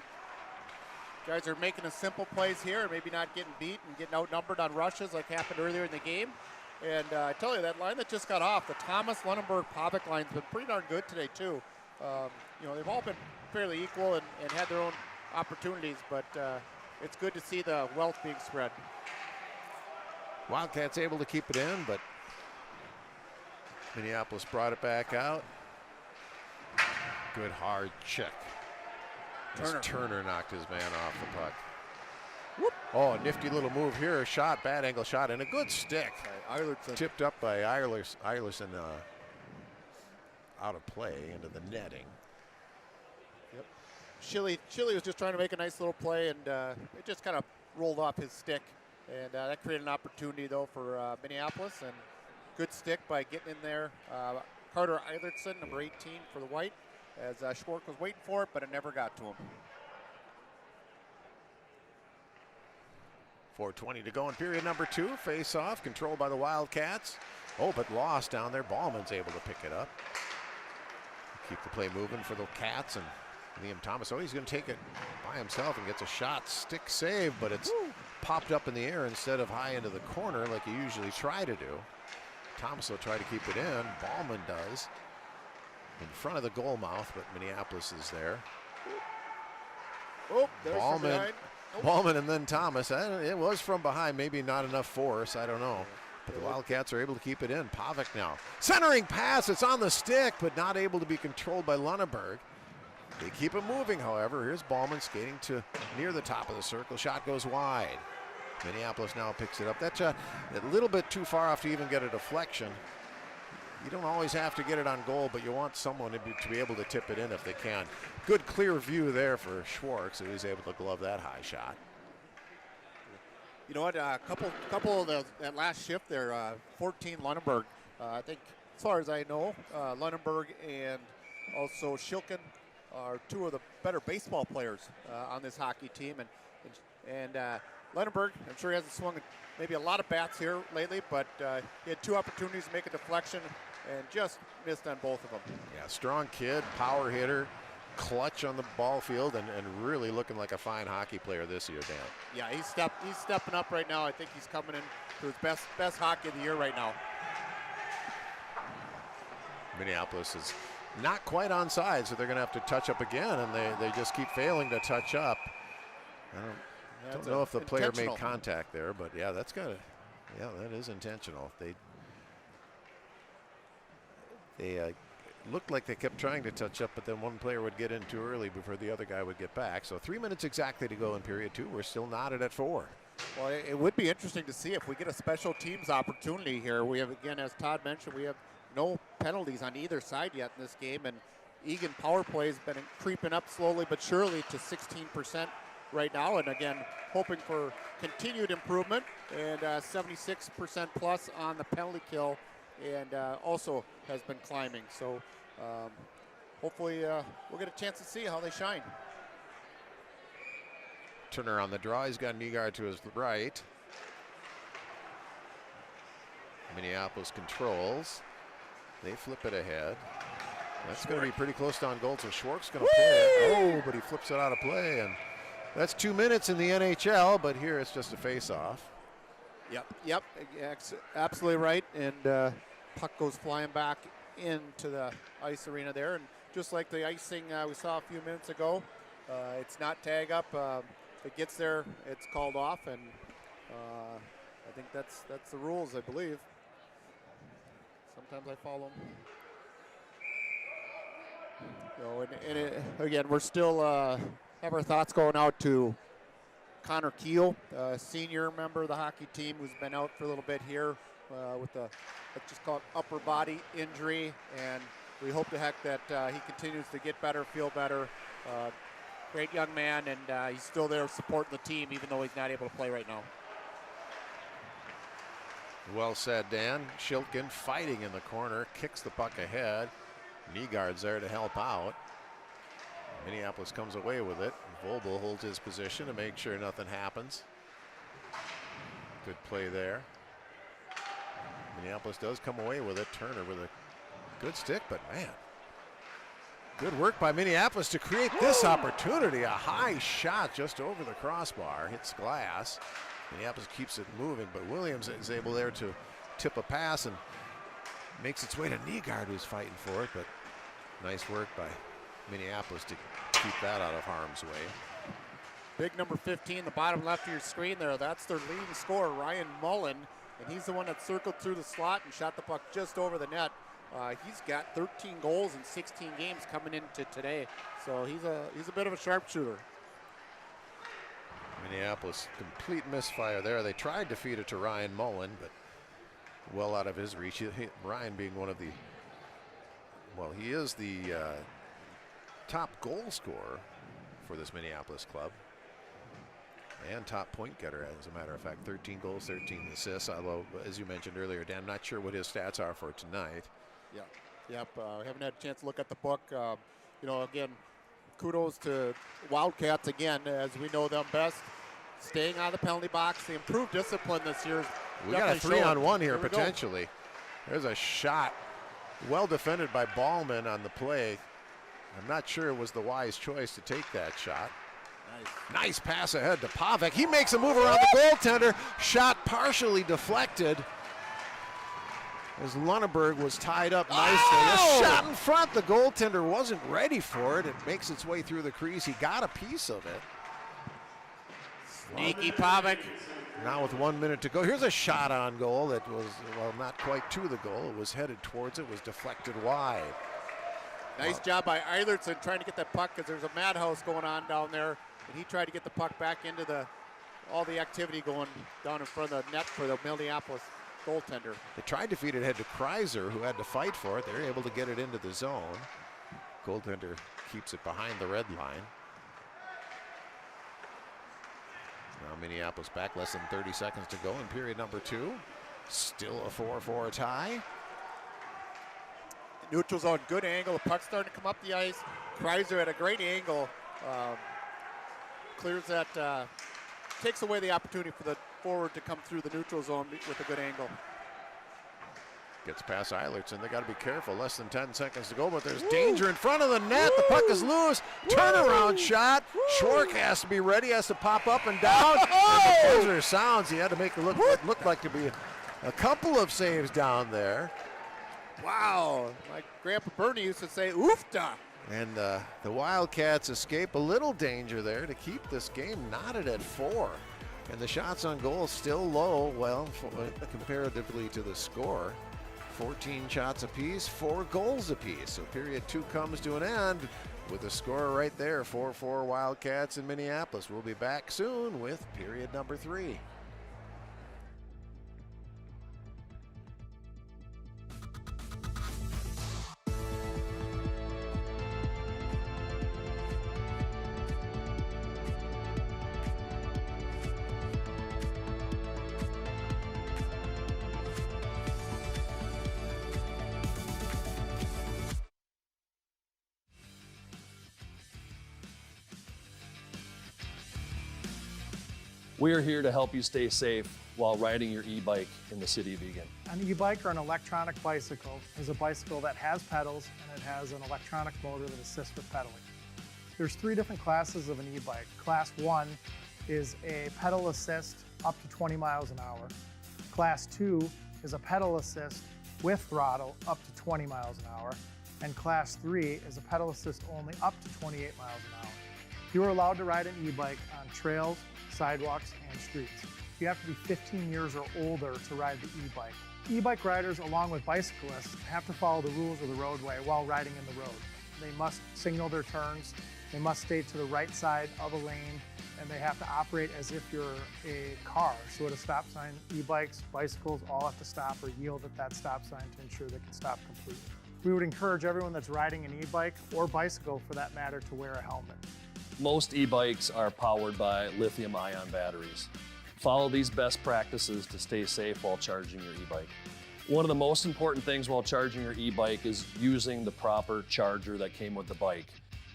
guys are making the simple plays here, maybe not getting beat and getting outnumbered on rushes like happened earlier in the game. And I tell you, that line that just got off, the Thomas, Lunenburg, Pavek line's been pretty darn good today too. You know, they've all been fairly equal and had their own opportunities, but it's good to see the wealth being spread. Wildcats able to keep it in, but Minneapolis brought it back out. Good hard check. Turner knocked his man off the puck. Whoop. Oh, a nifty little move here. A shot, bad angle shot, and a good stick. Tipped up by Eilerson out of play into the netting. Yep. Shilly was just trying to make a nice little play, and it just kind of rolled off his stick. And that created an opportunity, though, for Minneapolis. And good stick by getting in there. Carter Eilertson, number 18 for the White, as Schwark was waiting for it, but it never got to him. 4:20 to go in period number 2. Face off, controlled by the Wildcats. Oh, but lost down there. Ballman's able to pick it up. Keep the play moving for the Cats, and Liam Thomas. Oh, he's going to take it by himself and gets a shot. Stick save, but it's popped up in the air instead of high into the corner like you usually try to do. Thomas will try to keep it in. Ballman does. In front of the goal mouth, but Minneapolis is there. Oh, there's Ballman. Ballman and then Thomas. It was from behind, maybe not enough force, I don't know. But the Wildcats are able to keep it in. Pavek now. Centering pass, it's on the stick, but not able to be controlled by Lunenburg. They keep it moving, however. Here's Ballman skating to near the top of the circle. Shot goes wide. Minneapolis now picks it up. That's a little bit too far off to even get a deflection. You don't always have to get it on goal, but you want someone to be able to tip it in if they can. Good clear view there for Schwartz, who was able to glove that high shot. You know what? A couple of that last shift there. 14 Lunenburg. I think, as far as I know, Lunenburg and also Shilkin are two of the better baseball players on this hockey team, and Lunenburg, I'm sure he hasn't swung maybe a lot of bats here lately, but he had 2 opportunities to make a deflection and just missed on both of them. Yeah, strong kid, power hitter, clutch on the ball field, and really looking like a fine hockey player this year, Dan. Yeah, he's stepping up right now. I think he's coming in to his best hockey of the year right now. Minneapolis is not quite on side, so they're going to have to touch up again, and they just keep failing to touch up. I don't know if the player made contact there, but yeah, that is intentional. They looked like they kept trying to touch up, but then one player would get in too early before the other guy would get back. So 3 minutes exactly to go in period 2. We're still knotted at 4. Well, it would be interesting to see if we get a special teams opportunity here. We have, again, as Todd mentioned, we have no penalties on either side yet in this game, and Eagan power play has been creeping up slowly but surely to 16% right now, and again, hoping for continued improvement, and 76% plus on the penalty kill, and also has been climbing. So hopefully we'll get a chance to see how they shine. Turner on the draw. He's got Nygaard to his right. Minneapolis controls. They flip it ahead. That's going to be pretty close down goal, so Schwartz going to play it. Oh, but he flips it out of play, and that's 2 minutes in the NHL, but here it's just a face-off. Yep, absolutely right, and puck goes flying back into the ice arena there, and just like the icing we saw a few minutes ago, it's not tag up. If it gets there, it's called off, and I think that's the rules, I believe. Sometimes I follow them. So, again, we're still have our thoughts going out to Connor Keel, senior member of the hockey team who's been out for a little bit here with a, let's just call it upper body injury, and we hope to heck that he continues to get better, feel better. Great young man, and he's still there supporting the team even though he's not able to play right now. Well said, Dan. Shilkin fighting in the corner, kicks the puck ahead. Nygaard's there to help out. Minneapolis comes away with it. Vogel holds his position to make sure nothing happens. Good play there. Minneapolis does come away with it. Turner with a good stick, but man, good work by Minneapolis to create this opportunity. A high shot just over the crossbar, hits glass. Minneapolis keeps it moving, but Williams is able there to tip a pass and makes its way to Nygaard, who's fighting for it, but nice work by Minneapolis to keep that out of harm's way. Big number 15, the bottom left of your screen there, that's their leading scorer, Ryan Mullen, and he's the one that circled through the slot and shot the puck just over the net. He's got 13 goals in 16 games coming into today, so he's a bit of a sharpshooter. Minneapolis, complete misfire there. They tried to feed it to Ryan Mullen, but well out of his reach. Ryan being one of the, well, he is the top goal scorer for this Minneapolis club and top point getter, as a matter of fact. 13 goals, 13 assists, although, as you mentioned earlier, Dan, I'm not sure what his stats are for tonight. Yep, haven't had a chance to look at the book. Again, kudos to Wildcats again, as we know them best. Staying on the penalty box, the improved discipline this year. We got a 3-on-1 here potentially. There's a shot, well defended by Ballman on the play. I'm not sure it was the wise choice to take that shot. Nice pass ahead to Pavic. He makes a move around the goaltender. Shot partially deflected as Lunenburg was tied up nicely. A shot in front. The goaltender wasn't ready for it. It makes its way through the crease. He got a piece of it. Sneaky Pavic. Now with 1 minute to go. Here's a shot on goal that was, well, not quite to the goal. It was headed towards it, was deflected wide. Nice job by Eilertson trying to get that puck, because there's a madhouse going on down there, and he tried to get the puck back into all the activity going down in front of the net for the Minneapolis goaltender. They tried to feed it ahead to Kreiser, who had to fight for it. They're able to get it into the zone. Goaltender keeps it behind the red line. Now Minneapolis back, less than 30 seconds to go in period number 2. Still a 4-4 tie. Neutral zone, good angle. The puck's starting to come up the ice. Kreiser at a great angle. Clears that, takes away the opportunity for the forward to come through the neutral zone with a good angle. Gets past Eilertson. They got to be careful. Less than 10 seconds to go, but there's danger in front of the net. The puck is loose. Turnaround shot. Schwartz has to be ready, has to pop up and down. And the buzzer sounds. He had to make it look like to be a couple of saves down there. Wow. My Grandpa Bernie used to say, oofta. And the Wildcats escape a little danger there to keep this game knotted at 4. And the shots on goal still low, well, comparatively to the score. 14 shots apiece, 4 goals apiece. So period 2 comes to an end with the score right there, 4-4 Wildcats in Minneapolis. We'll be back soon with period number 3. We are here to help you stay safe while riding your e-bike in the city of Eagan. An e-bike or an electronic bicycle is a bicycle that has pedals and it has an electronic motor that assists with pedaling. There's 3 different classes of an e-bike. Class 1 is a pedal assist up to 20 miles an hour. Class 2 is a pedal assist with throttle up to 20 miles an hour. And Class 3 is a pedal assist only up to 28 miles an hour. You are allowed to ride an e-bike on trails, sidewalks, and streets. You have to be 15 years or older to ride the e-bike. E-bike riders, along with bicyclists, have to follow the rules of the roadway while riding in the road. They must signal their turns, they must stay to the right side of a lane, and they have to operate as if you're a car. So at a stop sign, e-bikes, bicycles all have to stop or yield at that stop sign to ensure they can stop completely. We would encourage everyone that's riding an e-bike, or bicycle for that matter, to wear a helmet. Most e-bikes are powered by lithium-ion batteries. Follow these best practices to stay safe while charging your e-bike. One of the most important things while charging your e-bike is using the proper charger that came with the bike.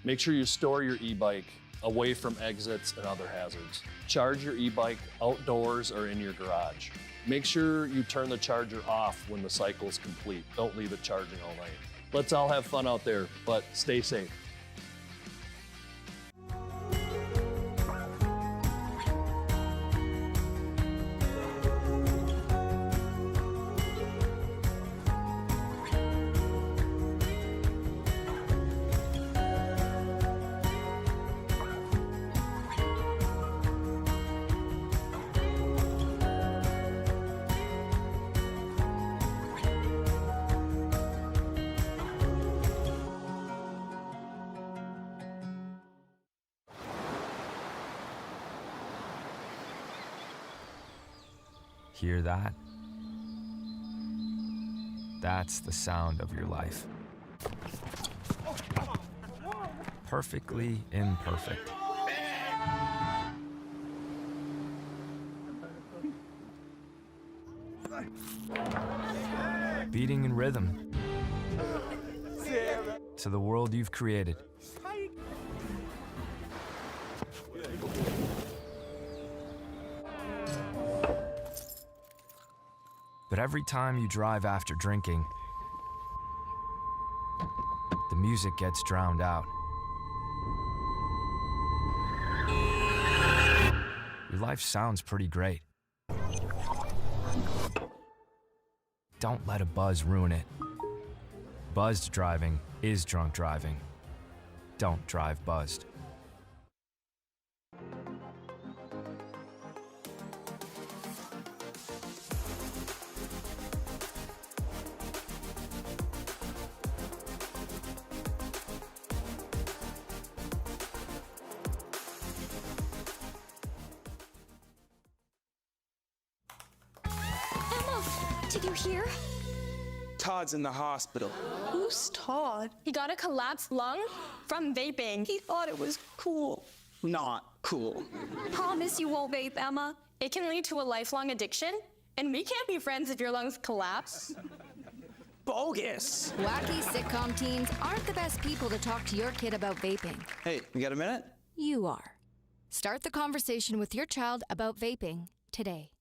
Make sure you store your e-bike away from exits and other hazards. Charge your e-bike outdoors or in your garage. Make sure you turn the charger off when the cycle is complete. Don't leave it charging all night. Let's all have fun out there, but stay safe. Hear that? That's the sound of your life. Perfectly imperfect. Beating in rhythm to the world you've created. But every time you drive after drinking, the music gets drowned out. Your life sounds pretty great. Don't let a buzz ruin it. Buzzed driving is drunk driving. Don't drive buzzed. Did you hear? Todd's in the hospital. Who's Todd? He got a collapsed lung from vaping. He thought it was cool. Not cool. Promise you won't vape, Emma. It can lead to a lifelong addiction, and we can't be friends if your lungs collapse. Bogus. Wacky sitcom teens aren't the best people to talk to your kid about vaping. Hey, you got a minute? You are. Start the conversation with your child about vaping today.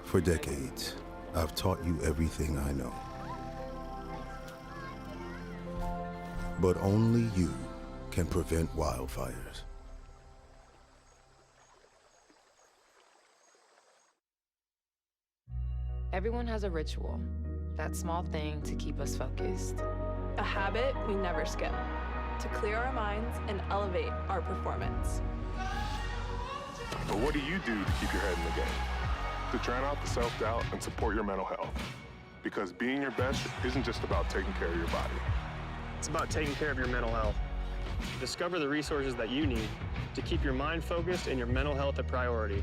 For decades, I've taught you everything I know. But only you can prevent wildfires. Everyone has a ritual, that small thing to keep us focused. A habit we never skip, to clear our minds and elevate our performance. But what do you do to keep your head in the game? To drown out the self-doubt and support your mental health. Because being your best isn't just about taking care of your body. It's about taking care of your mental health. Discover the resources that you need to keep your mind focused and your mental health a priority.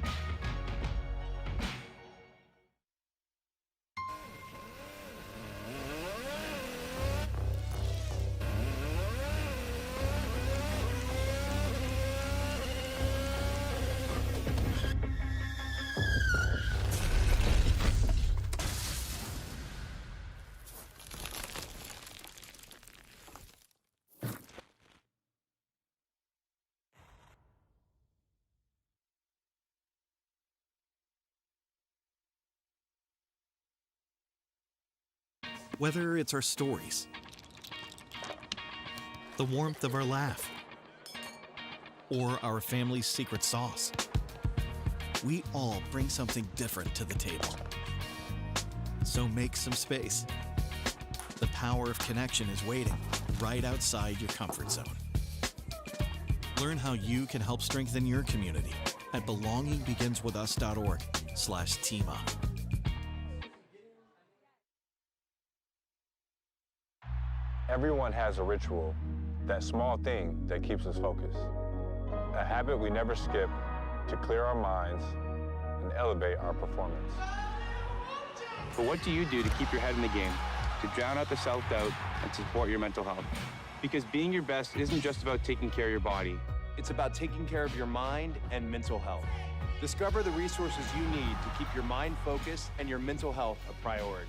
Whether it's our stories, the warmth of our laugh, or our family's secret sauce, we all bring something different to the table. So make some space. The power of connection is waiting right outside your comfort zone. Learn how you can help strengthen your community at belongingbeginswithus.org/teamup. Everyone has a ritual, that small thing that keeps us focused. A habit we never skip to clear our minds and elevate our performance. But what do you do to keep your head in the game, to drown out the self-doubt and support your mental health? Because being your best isn't just about taking care of your body. It's about taking care of your mind and mental health. Discover the resources you need to keep your mind focused and your mental health a priority.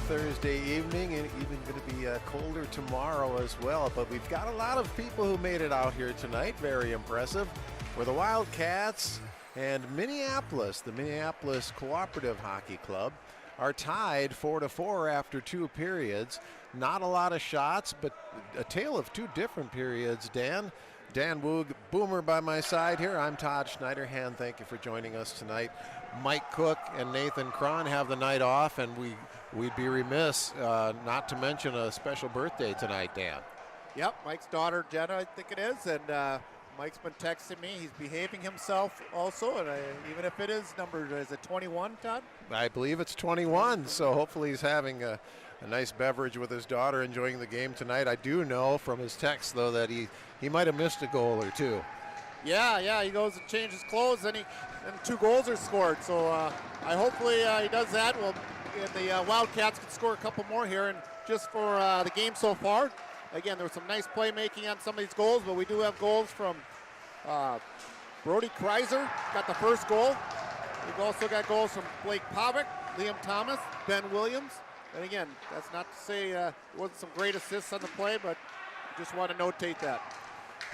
Thursday evening, and even going to be colder tomorrow as well. But we've got a lot of people who made it out here tonight. Very impressive. We're the Wildcats and Minneapolis, the Minneapolis Cooperative Hockey Club, are tied 4-4 after 2 periods. Not a lot of shots, but a tale of 2 different periods, Dan. Dan Woog, Boomer by my side here. I'm Todd Schneiderhan. Thank you for joining us tonight. Mike Cook and Nathan Cron have the night off, and we'd be remiss not to mention a special birthday tonight, Dan. Yep, Mike's daughter Jenna, I think it is, and Mike's been texting me. He's behaving himself also, and even if it is numbered, is it 21, Todd? I believe it's 21, so hopefully he's having a nice beverage with his daughter, enjoying the game tonight. I do know from his text, though, that he might have missed a goal or 2. Yeah, he goes and changes clothes, and 2 goals are scored. So hopefully he does that. Well, the Wildcats can score a couple more here, and just for the game so far. Again, there was some nice playmaking on some of these goals, but we do have goals from Brody Kreiser, got the first goal. We've also got goals from Blake Pavic, Liam Thomas, Ben Williams. And again, that's not to say it wasn't some great assists on the play, but just want to notate that.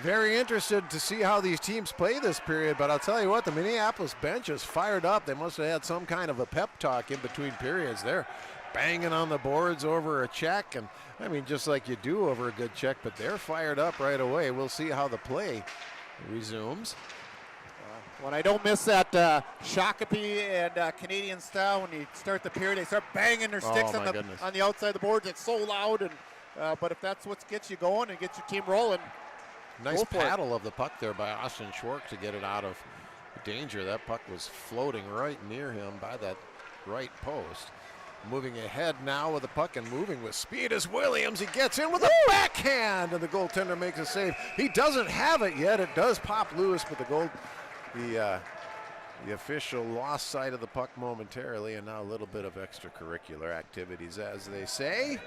Very interested to see how these teams play this period, but I'll tell you what, the Minneapolis bench is fired up. They must have had some kind of a pep talk in between periods. They're banging on the boards over a check, and I mean, just like you do over a good check, but they're fired up right away. We'll see how the play resumes. When I don't miss that Shakopee and Canadian style, when you start the period, they start banging their sticks on the outside of the boards. It's so loud, and but if that's what gets you going and gets your team rolling, nice paddle of the puck there by Austin Schwark to get it out of danger. That puck was floating right near him by that right post. Moving ahead now with the puck and moving with speed is Williams. He gets in with a backhand, and the goaltender makes a save. He doesn't have it yet. It does pop loose, but the official lost sight of the puck momentarily, and now a little bit of extracurricular activities, as they say.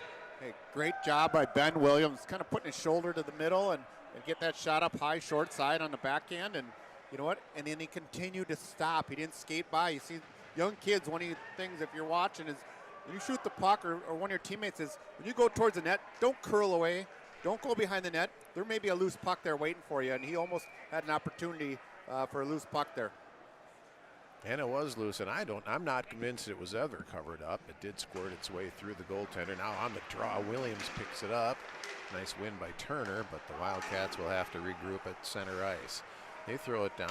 Hey, great job by Ben Williams, kind of putting his shoulder to the middle and get that shot up high, short side on the backhand, and you know what? And then he continued to stop. He didn't skate by. You see, young kids, one of the things if you're watching is when you shoot the puck or one of your teammates is when you go towards the net, don't curl away. Don't go behind the net. There may be a loose puck there waiting for you, and he almost had an opportunity for a loose puck there. And it was loose, and I'm not convinced it was ever covered up. It did squirt its way through the goaltender. Now on the draw, Williams picks it up. Nice win by Turner, but the Wildcats will have to regroup at center ice. They throw it down.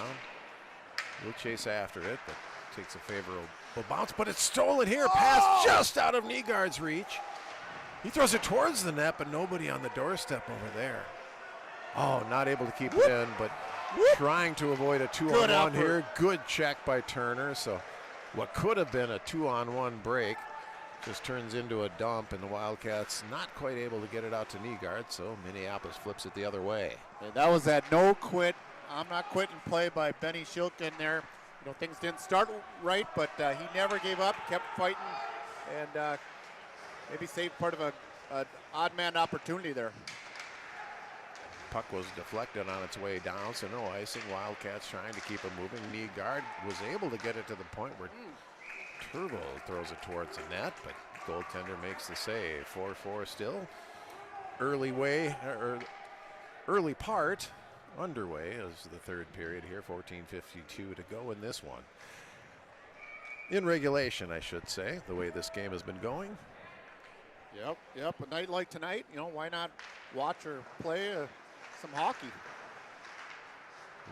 We'll chase after it, but takes a favorable bounce, but it's stolen here. Pass just out of Nygaard's reach. He throws it towards the net, but nobody on the doorstep over there. Oh, not able to keep it in, but trying to avoid a 2-on-1 here. Good check by Turner. So what could have been a 2-on-1 break just turns into a dump, and the Wildcats not quite able to get it out to Nygaard, so Minneapolis flips it the other way. And that was that no quit, I'm not quitting play by Benny Shilkin there. You know, things didn't start right, but he never gave up, kept fighting, and maybe saved part of an odd man opportunity there. Puck was deflected on its way down, so no icing. Wildcats trying to keep it moving. Nygaard was able to get it to the point where Turbo throws it towards the net, but goaltender makes the save. 4-4 still. Early part underway as the third period here. 14:52 to go in this one. In regulation, I should say, the way this game has been going. Yep. A night like tonight, you know, why not watch or play some hockey?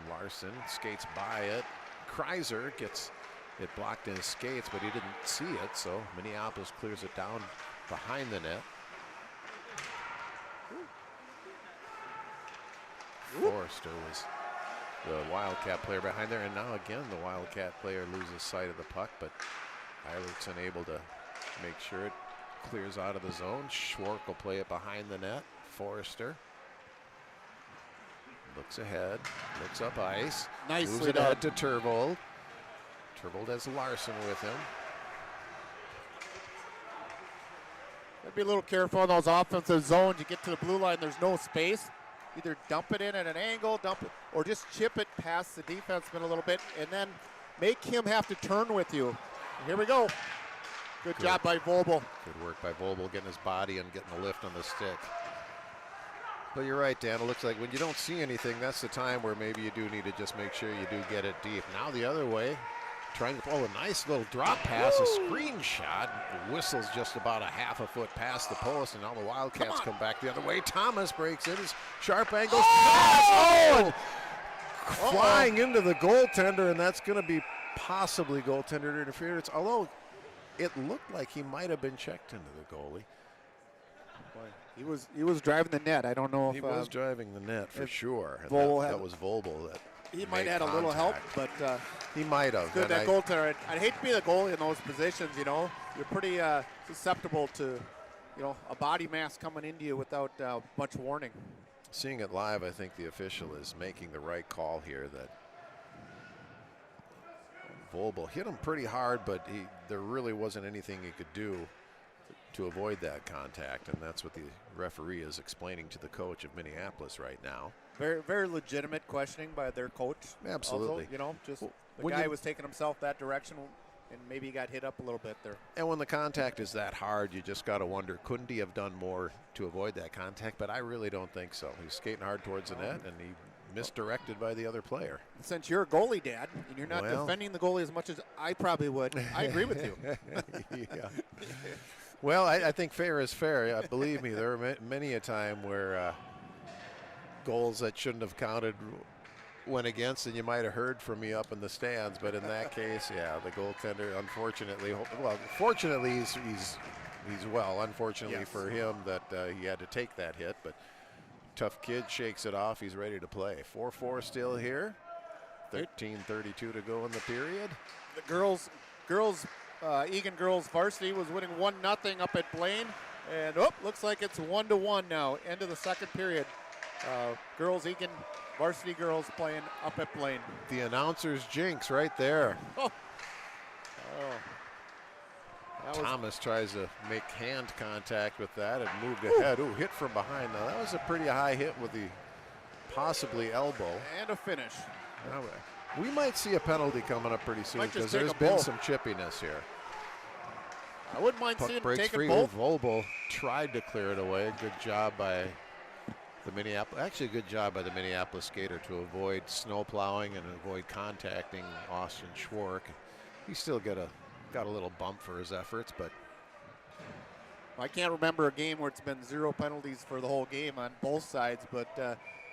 Larson skates by it. Kreiser gets it blocked in his skates, but he didn't see it, so Minneapolis clears it down behind the net. Forrester was the Wildcat player behind there, and now again the Wildcat player loses sight of the puck, but Eilert's unable to make sure it clears out of the zone. Schwark will play it behind the net. Forrester looks ahead, looks up ice, nicely moves it done ahead to Turvold. Turvold has Larson with him. Gotta be a little careful in those offensive zones. You get to the blue line, there's no space. Either dump it in at an angle, dump it, or just chip it past the defenseman a little bit, and then make him have to turn with you. Here we go. Good job by Vobel. Good work by Vobel getting his body and getting the lift on the stick. But you're right, Dan. It looks like when you don't see anything, that's the time where maybe you do need to just make sure you do get it deep. Now the other way, trying to, a nice little drop pass, a screen shot. The whistle's just about a half a foot past the post, and now the Wildcats come back the other way. Thomas breaks in his sharp angle. Flying into the goaltender, and that's going to be possibly goaltender interference, although it looked like he might have been checked into the goalie. He was driving the net. I don't know if he was driving the net for sure. And that was Vobel. He might have had a little help, but he might have. Good, that goaltender. I'd hate to be the goalie in those positions. You know, you're pretty susceptible to, a body mass coming into you without much warning. Seeing it live, I think the official is making the right call here. That Vobel hit him pretty hard, but there really wasn't anything he could do to avoid that contact, and that's what the referee is explaining to the coach of Minneapolis right now. Very, very legitimate questioning by their coach. Absolutely. Also, just the guy was taking himself that direction, and maybe he got hit up a little bit there. And when the contact is that hard, you just got to wonder, couldn't he have done more to avoid that contact? But I really don't think so. He's skating hard towards the net, and he misdirected by the other player. Since you're a goalie, Dad, and you're not defending the goalie as much as I probably would, I agree with you. Yeah. Well, I think fair is fair. Believe me, there are many a time where goals that shouldn't have counted went against, and you might have heard from me up in the stands. But in that case, yeah, the goaltender, unfortunately, fortunately, he's well. Unfortunately for him that he had to take that hit, but tough kid shakes it off. He's ready to play. 4-4 still here. 13:32 to go in the period. The girls. Eagan girls varsity was winning 1-0 up at Blaine, and looks like it's 1-1 now. End of the second period. Eagan varsity girls playing up at Blaine. The announcer's jinx right there. Thomas tries to make hand contact with that and moved ahead. Ooh, hit from behind. Now that was a pretty high hit with the possibly elbow. And a finish. We might see a penalty coming up pretty soon because there's been some chippiness here. I wouldn't mind seeing him take free. both. Vobel tried to clear it away. Good job by the Minneapolis. Actually, good job by the Minneapolis skater to avoid snow plowing and avoid contacting Austin Schwark. He still got a little bump for his efforts, but I can't remember a game where it's been 0 penalties for the whole game on both sides. But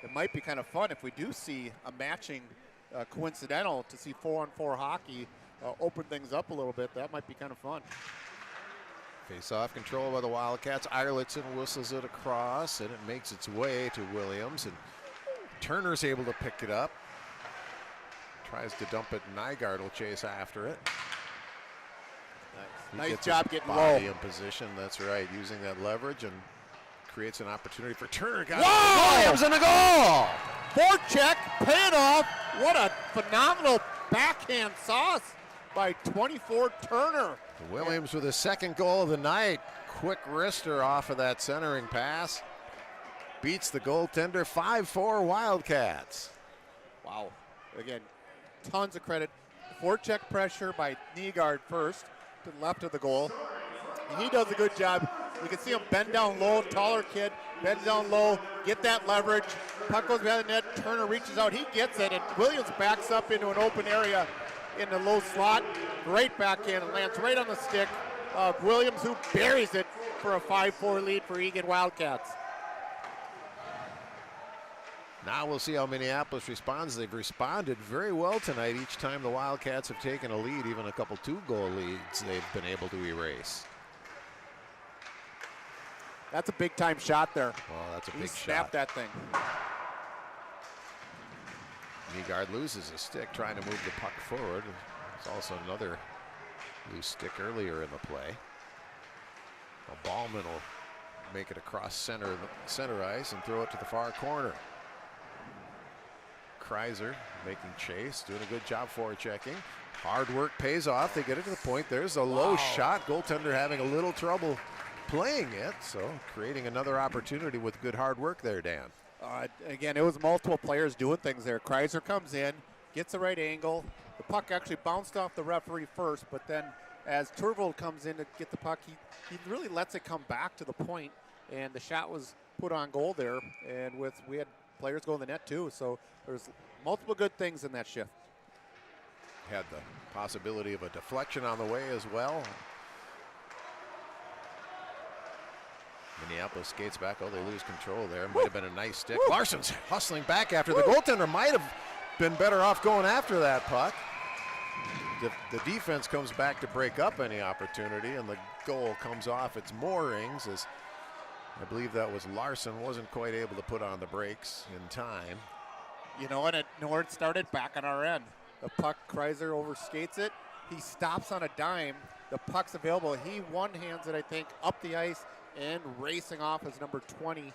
it might be kind of fun if we do see a matching. Coincidental to see 4-on-4 hockey open things up a little bit. That might be kind of fun. Face-off control by the Wildcats. Eierletson whistles it across, and it makes its way to Williams, and Turner's able to pick it up. Tries to dump it. Nygaard will chase after it. Nice job getting body low. In position. That's right, using that leverage, and creates an opportunity for Turner. Williams in the goal! Forecheck, pay it off. What a phenomenal backhand sauce by 24 Turner. Williams with his second goal of the night. Quick wrister off of that centering pass. Beats the goaltender. 5-4 Wildcats. Wow. Again, tons of credit. Forecheck pressure by Nygaard first to the left of the goal. And he does a good job. You can see him bend down low, taller kid, bend down low, get that leverage. Puck goes behind the net, Turner reaches out, he gets it, and Williams backs up into an open area in the low slot. Great backhand, and lands right on the stick of Williams, who buries it for a 5-4 lead for Eagan Wildcats. Now we'll see how Minneapolis responds. They've responded very well tonight. Each time the Wildcats have taken a lead, even a couple 2-goal leads, they've been able to erase. That's a big-time shot there. Well, that's a big shot. He snapped that thing. Nygaard loses a stick, trying to move the puck forward. There's also another loose stick earlier in the play. Well, Ballman will make it across center ice and throw it to the far corner. Kreiser making chase, doing a good job forechecking. Hard work pays off. They get it to the point. There's a low shot. Goaltender having a little trouble playing it, so creating another opportunity with good hard work there, Dan. Again, it was multiple players doing things there. Kreiser comes in, gets the right angle. The puck actually bounced off the referee first, but then as Turvold comes in to get the puck, he really lets it come back to the point, and the shot was put on goal there. And we had players go in the net too, so there's multiple good things in that shift. Had the possibility of a deflection on the way as well. Minneapolis skates back. Oh, they lose control there. Might have been a nice stick. Larson's hustling back after the goaltender. Might have been better off going after that puck. The defense comes back to break up any opportunity, and the goal comes off its moorings as I believe that was Larson. Wasn't quite able to put on the brakes in time. You know, and it started back on our end. The puck, Kreiser overskates it. He stops on a dime. The puck's available. He one-hands it, I think, up the ice and racing off as number 20,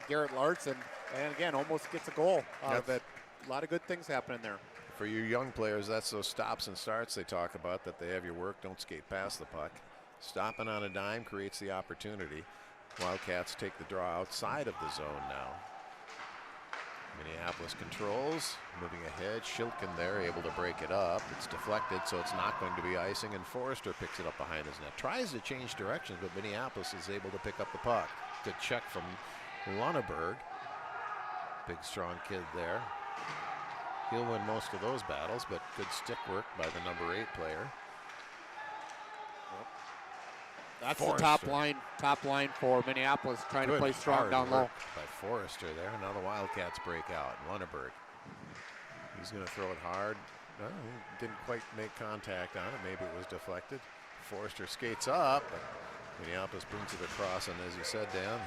Garrett Larson. And again, almost gets a goal out of it. A lot of good things happening there. For you young players, that's those stops and starts they talk about, that they have your work, don't skate past the puck. Stopping on a dime creates the opportunity. Wildcats take the draw outside of the zone now. Minneapolis controls, moving ahead. Shilkin there, able to break it up. It's deflected, so it's not going to be icing, and Forrester picks it up behind his net. Tries to change directions, but Minneapolis is able to pick up the puck. Good check from Lunneberg. Big, strong kid there. He'll win most of those battles, but good stick work by the number 8 player. That's Forrester. the top line for Minneapolis, trying to play strong down low. By Forrester there. Now the Wildcats break out. Lunneberg. He's going to throw it hard. No, he didn't quite make contact on it. Maybe it was deflected. Forrester skates up, but Minneapolis brings it across. And as you said, Dan,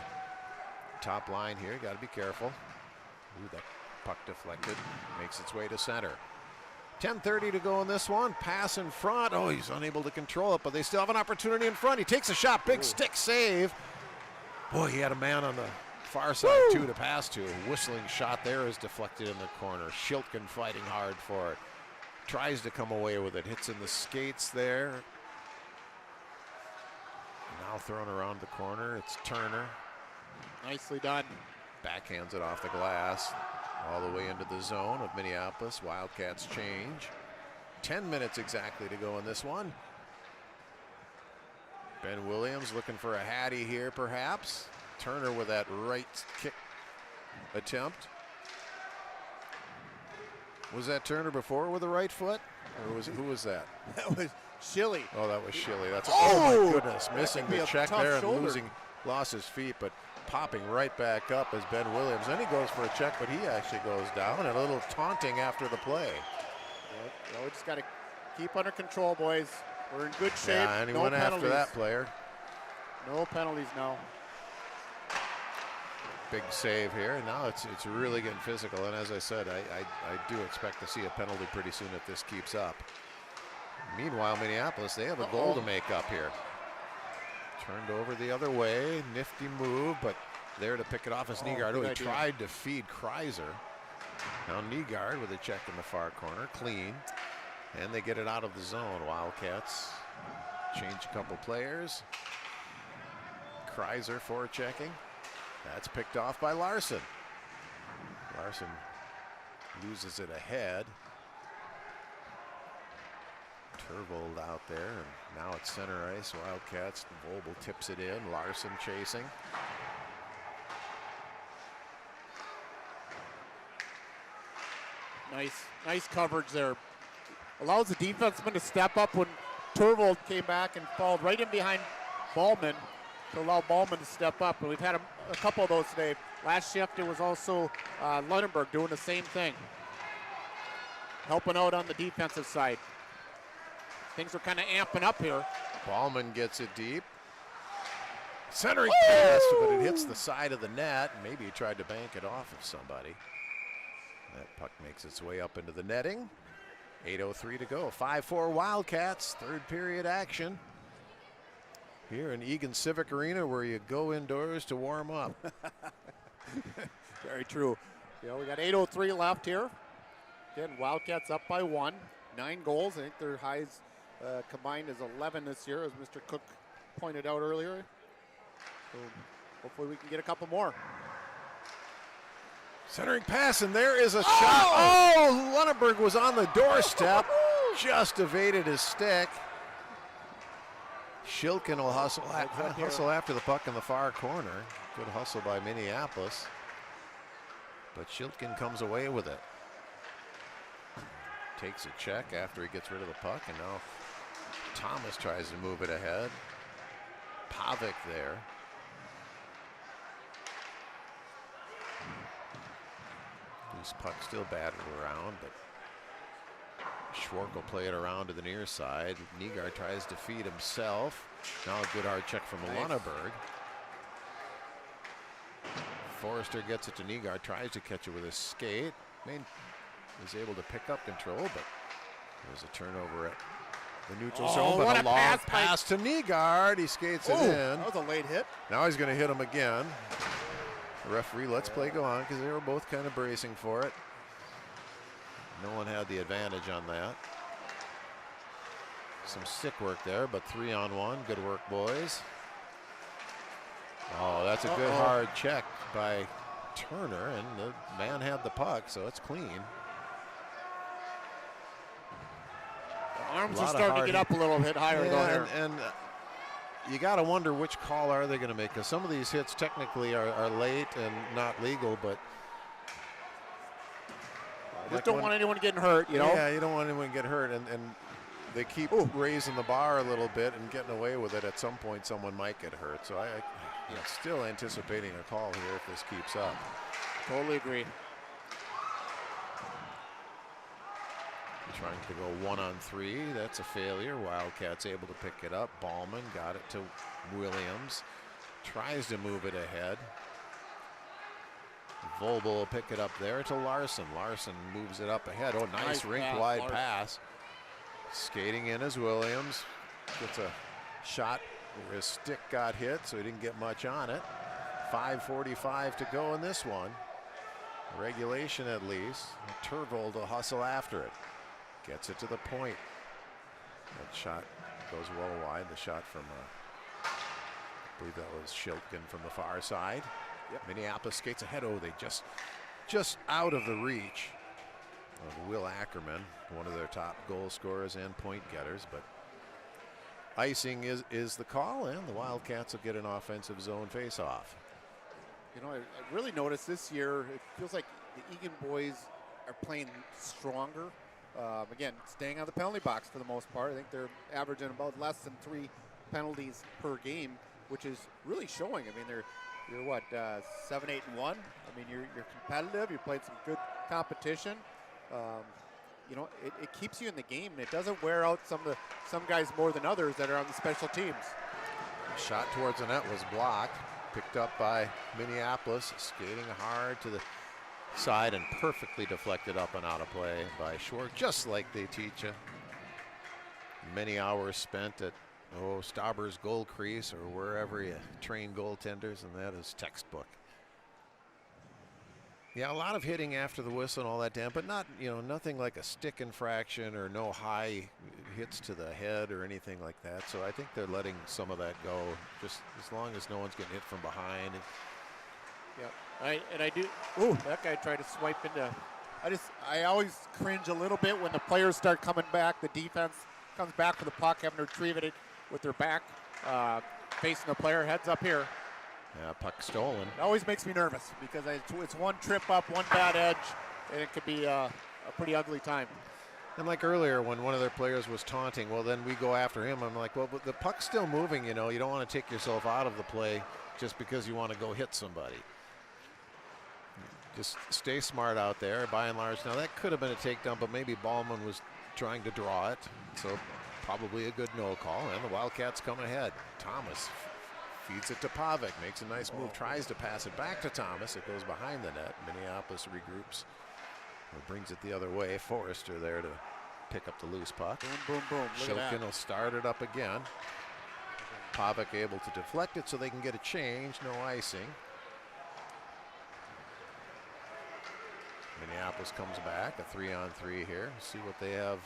top line here. Got to be careful. Ooh, that puck deflected. Makes its way to center. 10:30 to go in this one. Pass in front. Oh, he's unable to control it, but they still have an opportunity in front. He takes a shot. Big stick save. Boy, he had a man on the far side, too, to pass to. A whistling shot there is deflected in the corner. Shilkin fighting hard for it. Tries to come away with it. Hits in the skates there. Now thrown around the corner. It's Turner. Nicely done. Backhands it off the glass. All the way into the zone of Minneapolis. Wildcats change. 10 minutes exactly to go in this one. Ben Williams looking for a Hattie here, perhaps. Turner with that right kick attempt. Was that Turner before with the right foot? Or who was that? That was Schilly. Oh, that was Schilly. Oh my goodness. That Missing could be the a check tough there shoulder. and lost his feet, but popping right back up as Ben Williams. Then he goes for a check, but he actually goes down. And a little taunting after the play. We just got to keep under control, boys. We're in good shape. Yeah, and he no went penalties. after that player. No penalties now. Big save here. Now it's really getting physical. And as I said, I do expect to see a penalty pretty soon if this keeps up. Meanwhile, Minneapolis, they have a goal to make up here. Turned over the other way. Nifty move, but there to pick it off is Nygaard. He tried to feed Kreiser. Now Nygaard with a check in the far corner. Clean. And they get it out of the zone. Wildcats change a couple players. Kreiser forechecking. That's picked off by Larson. Larson loses it ahead. Turvold out there, and now it's center ice. Wildcats. Vogel tips it in. Larson chasing. Nice coverage there. Allows the defenseman to step up when Turvold came back and followed right in behind Ballman to allow Ballman to step up. And we've had a couple of those today. Last shift, it was also Lunenberg doing the same thing, helping out on the defensive side. Things are kind of amping up here. Ballman gets it deep. Centering pass, but it hits the side of the net. Maybe he tried to bank it off of somebody. That puck makes its way up into the netting. 8:03 to go. 5-4 Wildcats. Third period action. Here in Eagan Civic Arena, where you go indoors to warm up. Very true. You know, we got 8:03 left here. Again, Wildcats up by 1. 9 goals. I think their highs combined is 11 this year, as Mr. Cook pointed out earlier. So hopefully we can get a couple more. Centering pass, and there is a shot. Oh, Lunenberg was on the doorstep. Just evaded his stick. Shilkin will hustle after the puck in the far corner. Good hustle by Minneapolis. But Shilkin comes away with it. Takes a check after he gets rid of the puck, and now Thomas tries to move it ahead. Pavic there. This puck still battered around, but Schwark will play it around to the near side. Nygaard tries to feed himself. Now a good hard check from Lunenburg. Forrester gets it to Nygaard, tries to catch it with his skate. Maine is able to pick up control, but there's a turnover at the neutral zone, but a long pass to Nygaard. He skates it in. That was a late hit. Now he's going to hit him again. The referee lets play go on because they were both kind of bracing for it. No one had the advantage on that. Some stick work there, but 3-on-1. Good work, boys. Oh, that's a good hard check by Turner, and the man had the puck, so it's clean. The arms are starting to get up a little bit higher though here. And you got to wonder which call are they going to make, because some of these hits technically are late and not legal, but just don't want anyone getting hurt, you know? Yeah, you don't want anyone to get hurt, and they keep raising the bar a little bit and getting away with it. At some point, someone might get hurt. So I'm still anticipating a call here if this keeps up. Totally agree. Trying to go 1-on-3. That's a failure. Wildcats able to pick it up. Ballman got it to Williams. Tries to move it ahead. Volbo will pick it up there to Larson. Larson moves it up ahead. Oh, nice rink-wide pass. Skating in as Williams. Gets a shot where his stick got hit, so he didn't get much on it. 5:45 to go in this one. Regulation at least. Turvold will hustle after it. Gets it to the point. That shot goes well wide. The shot from, I believe that was Shilkin from the far side. Yep. Minneapolis skates ahead. Oh, they just out of the reach of Will Ackerman, one of their top goal scorers and point getters. But icing is the call, and the Wildcats will get an offensive zone face-off. You know, I really noticed this year, it feels like the Eagan boys are playing stronger. Again, staying on the penalty box for the most part. I think they're averaging about less than 3 penalties per game, which is really showing. I mean, you're what, 7-8-1. I mean, you're competitive. You played some good competition. You know, it keeps you in the game, and it doesn't wear out some guys more than others that are on the special teams. Shot towards the net was blocked, picked up by Minneapolis, skating hard to the side and perfectly deflected up and out of play by Schwark, just like they teach you. Many hours spent at Stauber's goal crease or wherever you train goaltenders, and that is textbook. Yeah, a lot of hitting after the whistle and all that, Dan, but not, nothing like a stick infraction or no high hits to the head or anything like that. So I think they're letting some of that go, just as long as no one's getting hit from behind. Yeah, I do. Ooh, that guy tried to swipe into. I always cringe a little bit when the players start coming back. The defense comes back for the puck, having to retrieve it with their back, facing the player. Heads up here. Yeah, puck stolen. It always makes me nervous because it's one trip up, one bad edge, and it could be a pretty ugly time. And like earlier when one of their players was taunting, well, then we go after him. I'm like, well, but the puck's still moving, You don't want to take yourself out of the play just because you want to go hit somebody. Just stay smart out there, by and large. Now, that could have been a takedown, but maybe Ballman was trying to draw it. So probably a good no call, and the Wildcats come ahead. Thomas feeds it to Pavic, makes a nice move, tries to pass it back to Thomas. It goes behind the net. Minneapolis regroups or brings it the other way. Forrester there to pick up the loose puck. Boom, boom, boom. Shilkin will start it up again. Pavic able to deflect it so they can get a change. No icing. Minneapolis comes back, a 3-on-3 here. See what they have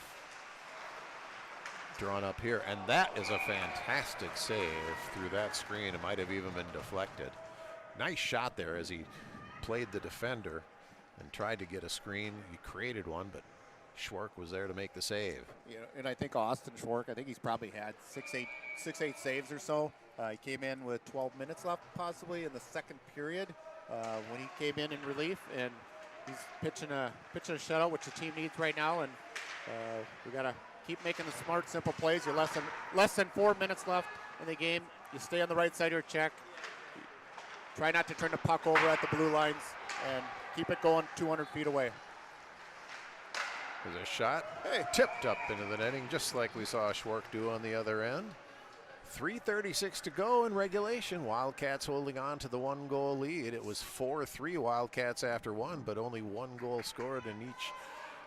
drawn up here. And that is a fantastic save through that screen. It might have even been deflected. Nice shot there as he played the defender and tried to get a screen. He created one, but Schwark was there to make the save. You know, and I think Austin Schwark, I think he's probably had 6-8 saves or so. He came in with 12 minutes left possibly in the second period when he came in relief, and he's pitching a shutout, which the team needs right now, and we got to keep making the smart, simple plays. You're less than 4 minutes left in the game. You stay on the right side of your check. Try not to turn the puck over at the blue lines, and keep it going 200 feet away. There's a shot, tipped up into the netting, just like we saw Schwark do on the other end. 3:36 to go in regulation. Wildcats holding on to the 1-goal lead. It was 4-3 Wildcats after one, but only 1 goal scored in each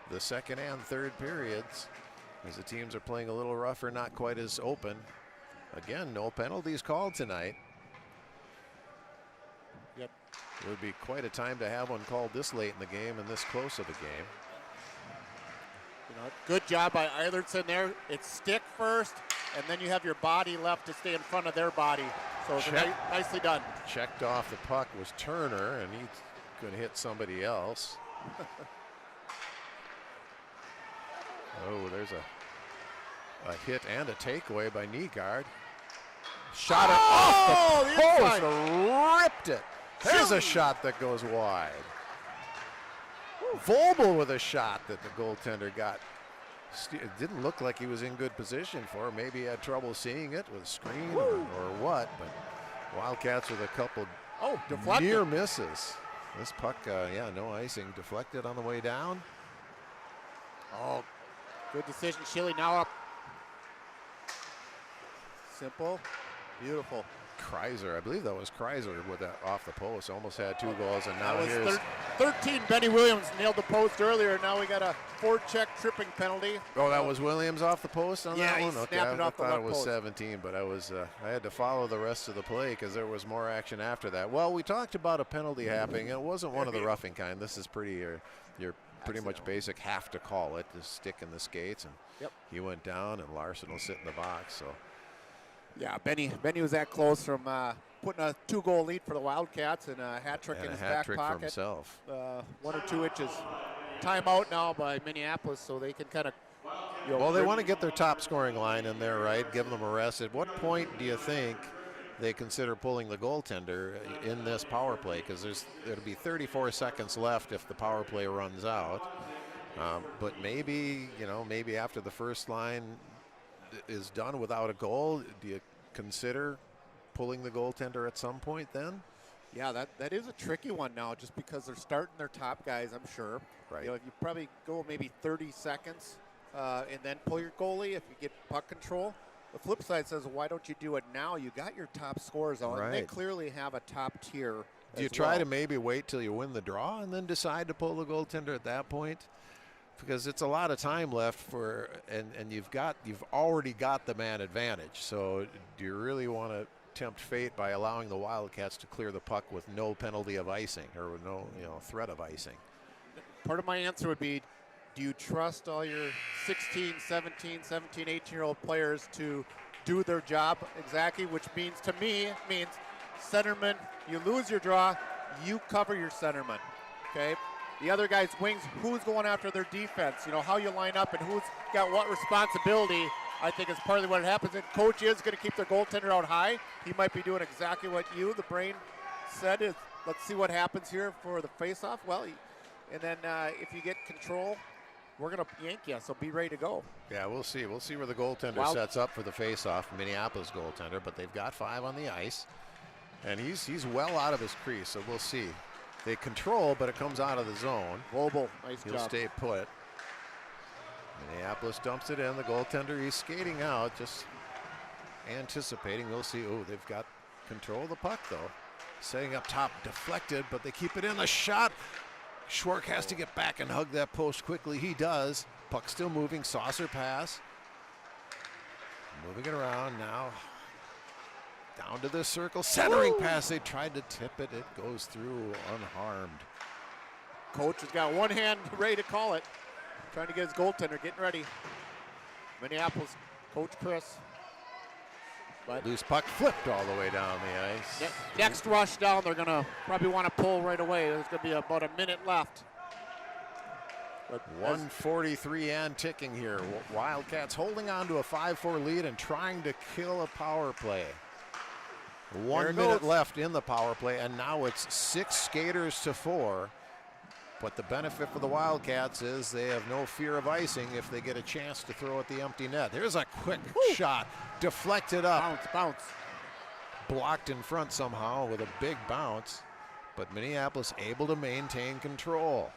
the second and third periods, as the teams are playing a little rougher, not quite as open. Again, no penalties called tonight. Yep. It would be quite a time to have one called this late in the game and this close of a game. You know, good job by Eilertson there. It's stick first, and then you have your body left to stay in front of their body. So it's nicely done. Checked off the puck was Turner, and he's going to hit somebody else. Oh, there's a hit and a takeaway by Nygaard. Shot it off the post, ripped it. There's a shot that goes wide. Vogel with a shot that the goaltender got. It didn't look like he was in good position for. Maybe he had trouble seeing it with a screen or what, but Wildcats with a couple near misses. This puck, no icing, deflected on the way down. Oh, good decision. Schilly now up. Simple, beautiful. Kreiser, I believe that was Kreiser with that off the post. Almost had 2 goals, and now that was here's 13. Benny Williams nailed the post earlier. Now we got a forecheck tripping penalty. Oh, that was Williams off the post on that one? Yeah, he okay, snapped it off the left I thought it was post. 17, but I had to follow the rest of the play because there was more action after that. Well, we talked about a penalty happening. It wasn't one of the roughing kind. This is pretty pretty much basic. Have to call it. The stick in the skates, and he went down, and Larson will sit in the box. So. Yeah, Benny was that close from putting a 2-goal lead for the Wildcats and a hat trick in his back pocket. For himself. 1 or 2 inches. Timeout now by Minneapolis, so they can kind of. Well, they want to get their top scoring line in there, right? Give them a rest. At what point do you think they consider pulling the goaltender in this power play? Because there'll be 34 seconds left if the power play runs out. But maybe after the first line is done without a goal, do you consider pulling the goaltender at some point then? Yeah, that is a tricky one now, just because they're starting their top guys, I'm sure. Right. You probably go maybe 30 seconds and then pull your goalie if you get puck control. The flip side says, why don't you do it now? You got your top scorers on. Right. They clearly have a top tier. Do you try to maybe wait till you win the draw and then decide to pull the goaltender at that point? Because it's a lot of time left and you've already got the man advantage. So do you really want to tempt fate by allowing the Wildcats to clear the puck with no penalty of icing or with no threat of icing? Part of my answer would be, do you trust all your 16, 17, 18-year-old players to do their job exactly, which means to me centerman, you lose your draw, you cover your centerman, okay? The other guy's wings, who's going after their defense? How you line up and who's got what responsibility, I think is partly what happens. And coach is going to keep their goaltender out high. He might be doing exactly what the brain said is, let's see what happens here for the faceoff. Well, and then if you get control, we're going to yank you, so be ready to go. Yeah, we'll see. We'll see where the goaltender sets up for the faceoff, Minneapolis goaltender, but they've got 5 on the ice. And he's well out of his crease, so we'll see. They control, but it comes out of the zone. Vogel, nice job. He'll stay put. Minneapolis dumps it in. The goaltender, he's skating out, just anticipating. We'll see. Oh, they've got control of the puck, though. Setting up top, deflected, but they keep it in. The shot. Schwark has to get back and hug that post quickly. He does. Puck still moving. Saucer pass. Moving it around now. Down to the circle, centering pass. They tried to tip it. It goes through unharmed. Coach has got one hand ready to call it. Trying to get his goaltender, getting ready. Minneapolis, Coach Chris. But loose puck flipped all the way down the ice. Next rush down, they're going to probably want to pull right away. There's going to be about a minute left. But 1:43 and ticking here. Wildcats holding on to a 5-4 lead and trying to kill a power play. 1 minute left in the power play, and now it's 6 skaters to 4. But the benefit for the Wildcats is they have no fear of icing if they get a chance to throw at the empty net. There's a quick shot, deflected up. Bounce. Blocked in front somehow with a big bounce, but Minneapolis able to maintain control.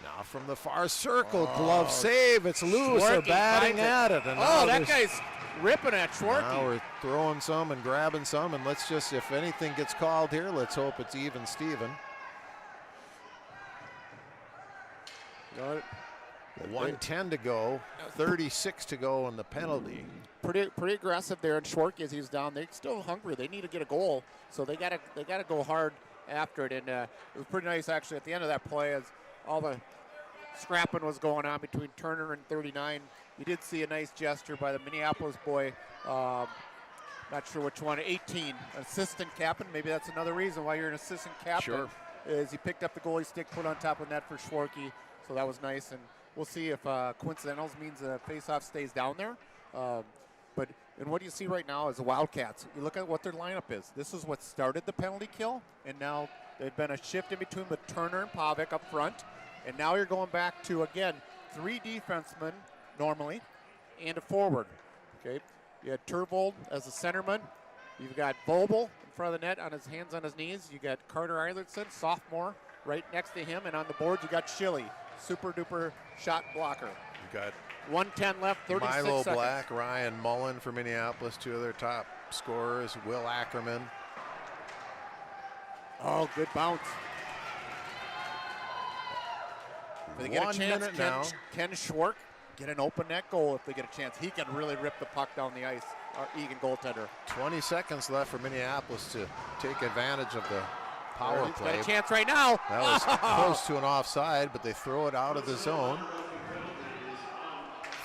Now from the far circle, glove save. It's loose. They're batting at it. And that guy's ripping at Schwartz. Now we're throwing some and grabbing some, and let's just, if anything gets called here, let's hope it's even Steven. 1:10 to go, 36 to go in the penalty. Pretty aggressive there, and Schwartz, as he's down, they're still hungry. They need to get a goal, so they gotta go hard after it. And it was pretty nice actually at the end of that play as all the scrapping was going on between Turner and 39. You did see a nice gesture by the Minneapolis boy. Not sure which one. 18, assistant captain. Maybe that's another reason why you're an assistant captain. Sure. Is he picked up the goalie stick, put on top of net for Schwartz. So that was nice, and we'll see if coincidentals means the faceoff stays down there. And what you see right now is the Wildcats. You look at what their lineup is. This is what started the penalty kill, and now they've been a shift in between with Turner and Pavic up front. And now you're going back to, again, 3 defensemen normally and a forward. Okay, you had Turvold as a centerman. You've got Vobel in front of the net on his hands on his knees. You got Carter Eilertson, sophomore, right next to him. And on the boards, you got Schilly, super duper shot blocker. You got 1:10 left, 36 Milo seconds. Black, Ryan Mullen for Minneapolis, 2 of their top scorers. Will Ackerman. Oh, good bounce. If they get a chance, Ken Schwartz get an open net goal if they get a chance. He can really rip the puck down the ice, our Eagan goaltender. 20 seconds left for Minneapolis to take advantage of the power play. Got a chance right now. That was close to an offside, but they throw it out of the zone.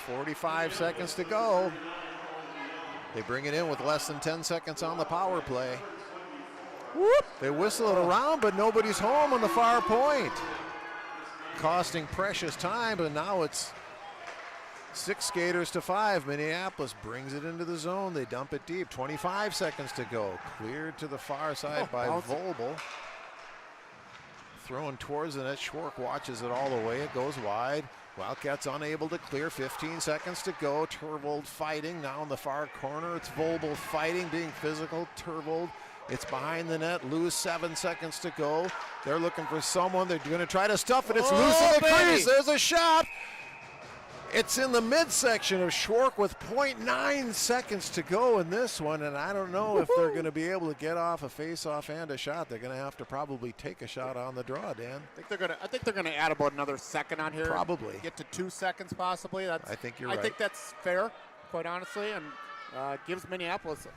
45 seconds to go. They bring it in with less than 10 seconds on the power play. Whoop. They whistle it around, but nobody's home on the far point. Costing precious time, but now it's 6 skaters to 5. Minneapolis brings it into the zone. They dump it deep. 25 seconds to go. Cleared to the far side by Vobel. Thrown towards the net. Schwartz watches it all the way. It goes wide. Wildcats unable to clear. 15 seconds to go. Turvold fighting. Now in the far corner. It's Vobel fighting, being physical. Turvold. It's behind the net. Loose. 7 seconds to go. They're looking for someone. They're going to try to stuff it. It's loose in the crease. There's a shot. It's in the midsection of Schwartz with 0.9 seconds to go in this one, and I don't know if they're going to be able to get off a face-off and a shot. They're going to have to probably take a shot on the draw, Dan. I think they're going to add about another second on here. Probably. Get to 2 seconds possibly. I think you're right. I think that's fair, quite honestly, and gives Minneapolis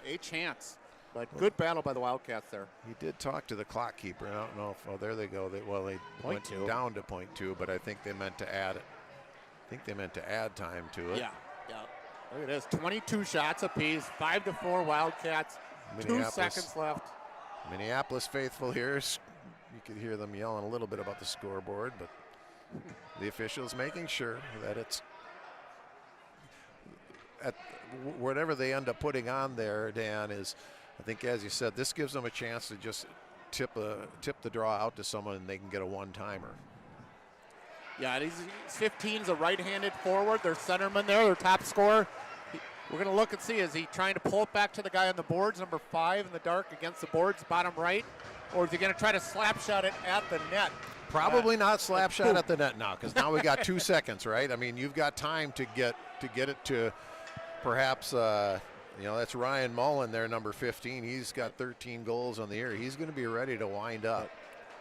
a chance. But good battle by the Wildcats there. He did talk to the clock keeper. I don't know if, there they go. They went down to .2, but I think they meant to add it. I think they meant to add time to it. Yeah. Look at this, 22 shots apiece, 5-4 Wildcats, 2 seconds left. Minneapolis faithful here. You could hear them yelling a little bit about the scoreboard, but the officials making sure that it's at whatever they end up putting on there, Dan, is, I think as you said, this gives them a chance to just tip the draw out to someone and they can get a one-timer. Yeah, he's 15 is a right-handed forward. Their centerman there, their top scorer. We're going to look and see, is he trying to pull it back to the guy on the boards, number 5 in the dark against the boards, bottom right? Or is he going to try to slap shot it at the net? Probably not slap shot at the net now, because now we got 2 seconds, right? I mean, you've got time to get it to perhaps, that's Ryan Mullen there, number 15. He's got 13 goals on the year. He's going to be ready to wind up.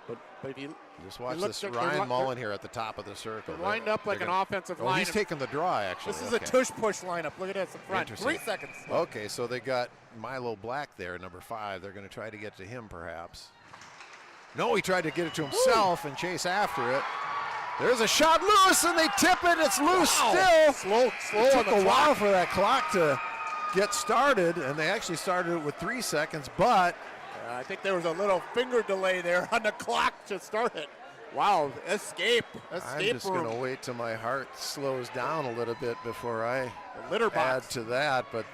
But if you just watch this Ryan Mullen here at the top of the circle. They're lined up like an offensive line. He's taking the draw, actually. This is a tush-push lineup. Look at this in front. 3 seconds. Okay, so they got Milo Black there, number 5. They're going to try to get to him, perhaps. No, he tried to get it to himself and chase after it. There's a shot loose, and they tip it. It's loose still. Slow. It took a while for that clock to get started, and they actually started it with 3 seconds, but I think there was a little finger delay there on the clock to start it. Wow, escape I'm just room. going to wait till my heart slows down a little bit before I litter add box. to that. But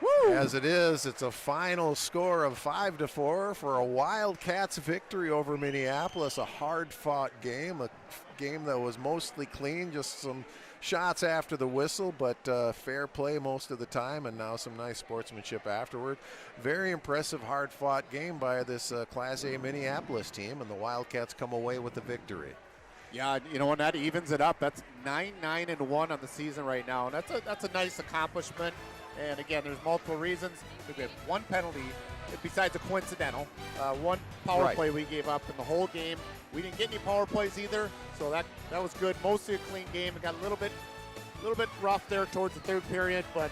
Woo! as it is, it's a final score of 5-4 for a Wildcats victory over Minneapolis. A hard-fought game, a game that was mostly clean, just some shots after the whistle, but fair play most of the time, and now some nice sportsmanship afterward. Very impressive, hard-fought game by this Class A Minneapolis team, and the Wildcats come away with the victory. Yeah, you know, when that evens it up, that's 9-9-1 on the season right now, and that's a nice accomplishment. And again, there's multiple reasons. We had one penalty, besides a coincidental. One power play we gave up in the whole game. We didn't get any power plays either, so that was good. Mostly a clean game. It got a little bit rough there towards the third period, but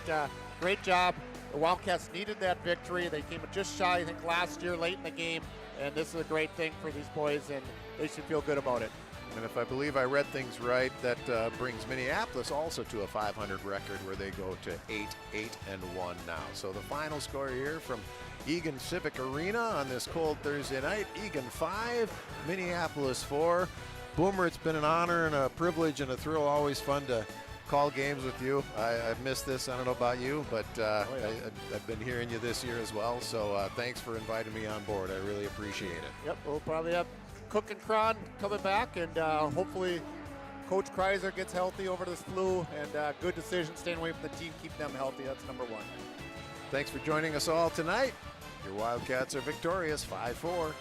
great job. The Wildcats needed that victory. They came just shy, I think, last year late in the game, and this is a great thing for these boys, and they should feel good about it. And if I believe I read things right, that brings Minneapolis also to a 500 record where they go to 8-1 now. So the final score here from Eagan Civic Arena on this cold Thursday night, Eagan 5, Minneapolis 4. Boomer, it's been an honor and a privilege and a thrill, always fun to call games with you. I've missed this, I don't know about you, but I've been hearing you this year as well, so thanks for inviting me on board. I really appreciate it. Yep, we'll probably have Cook and Cron coming back, and hopefully Coach Kreiser gets healthy over this flu, and good decision staying away from the team, keep them healthy. That's number one. Thanks for joining us all tonight. Your Wildcats are victorious 5-4.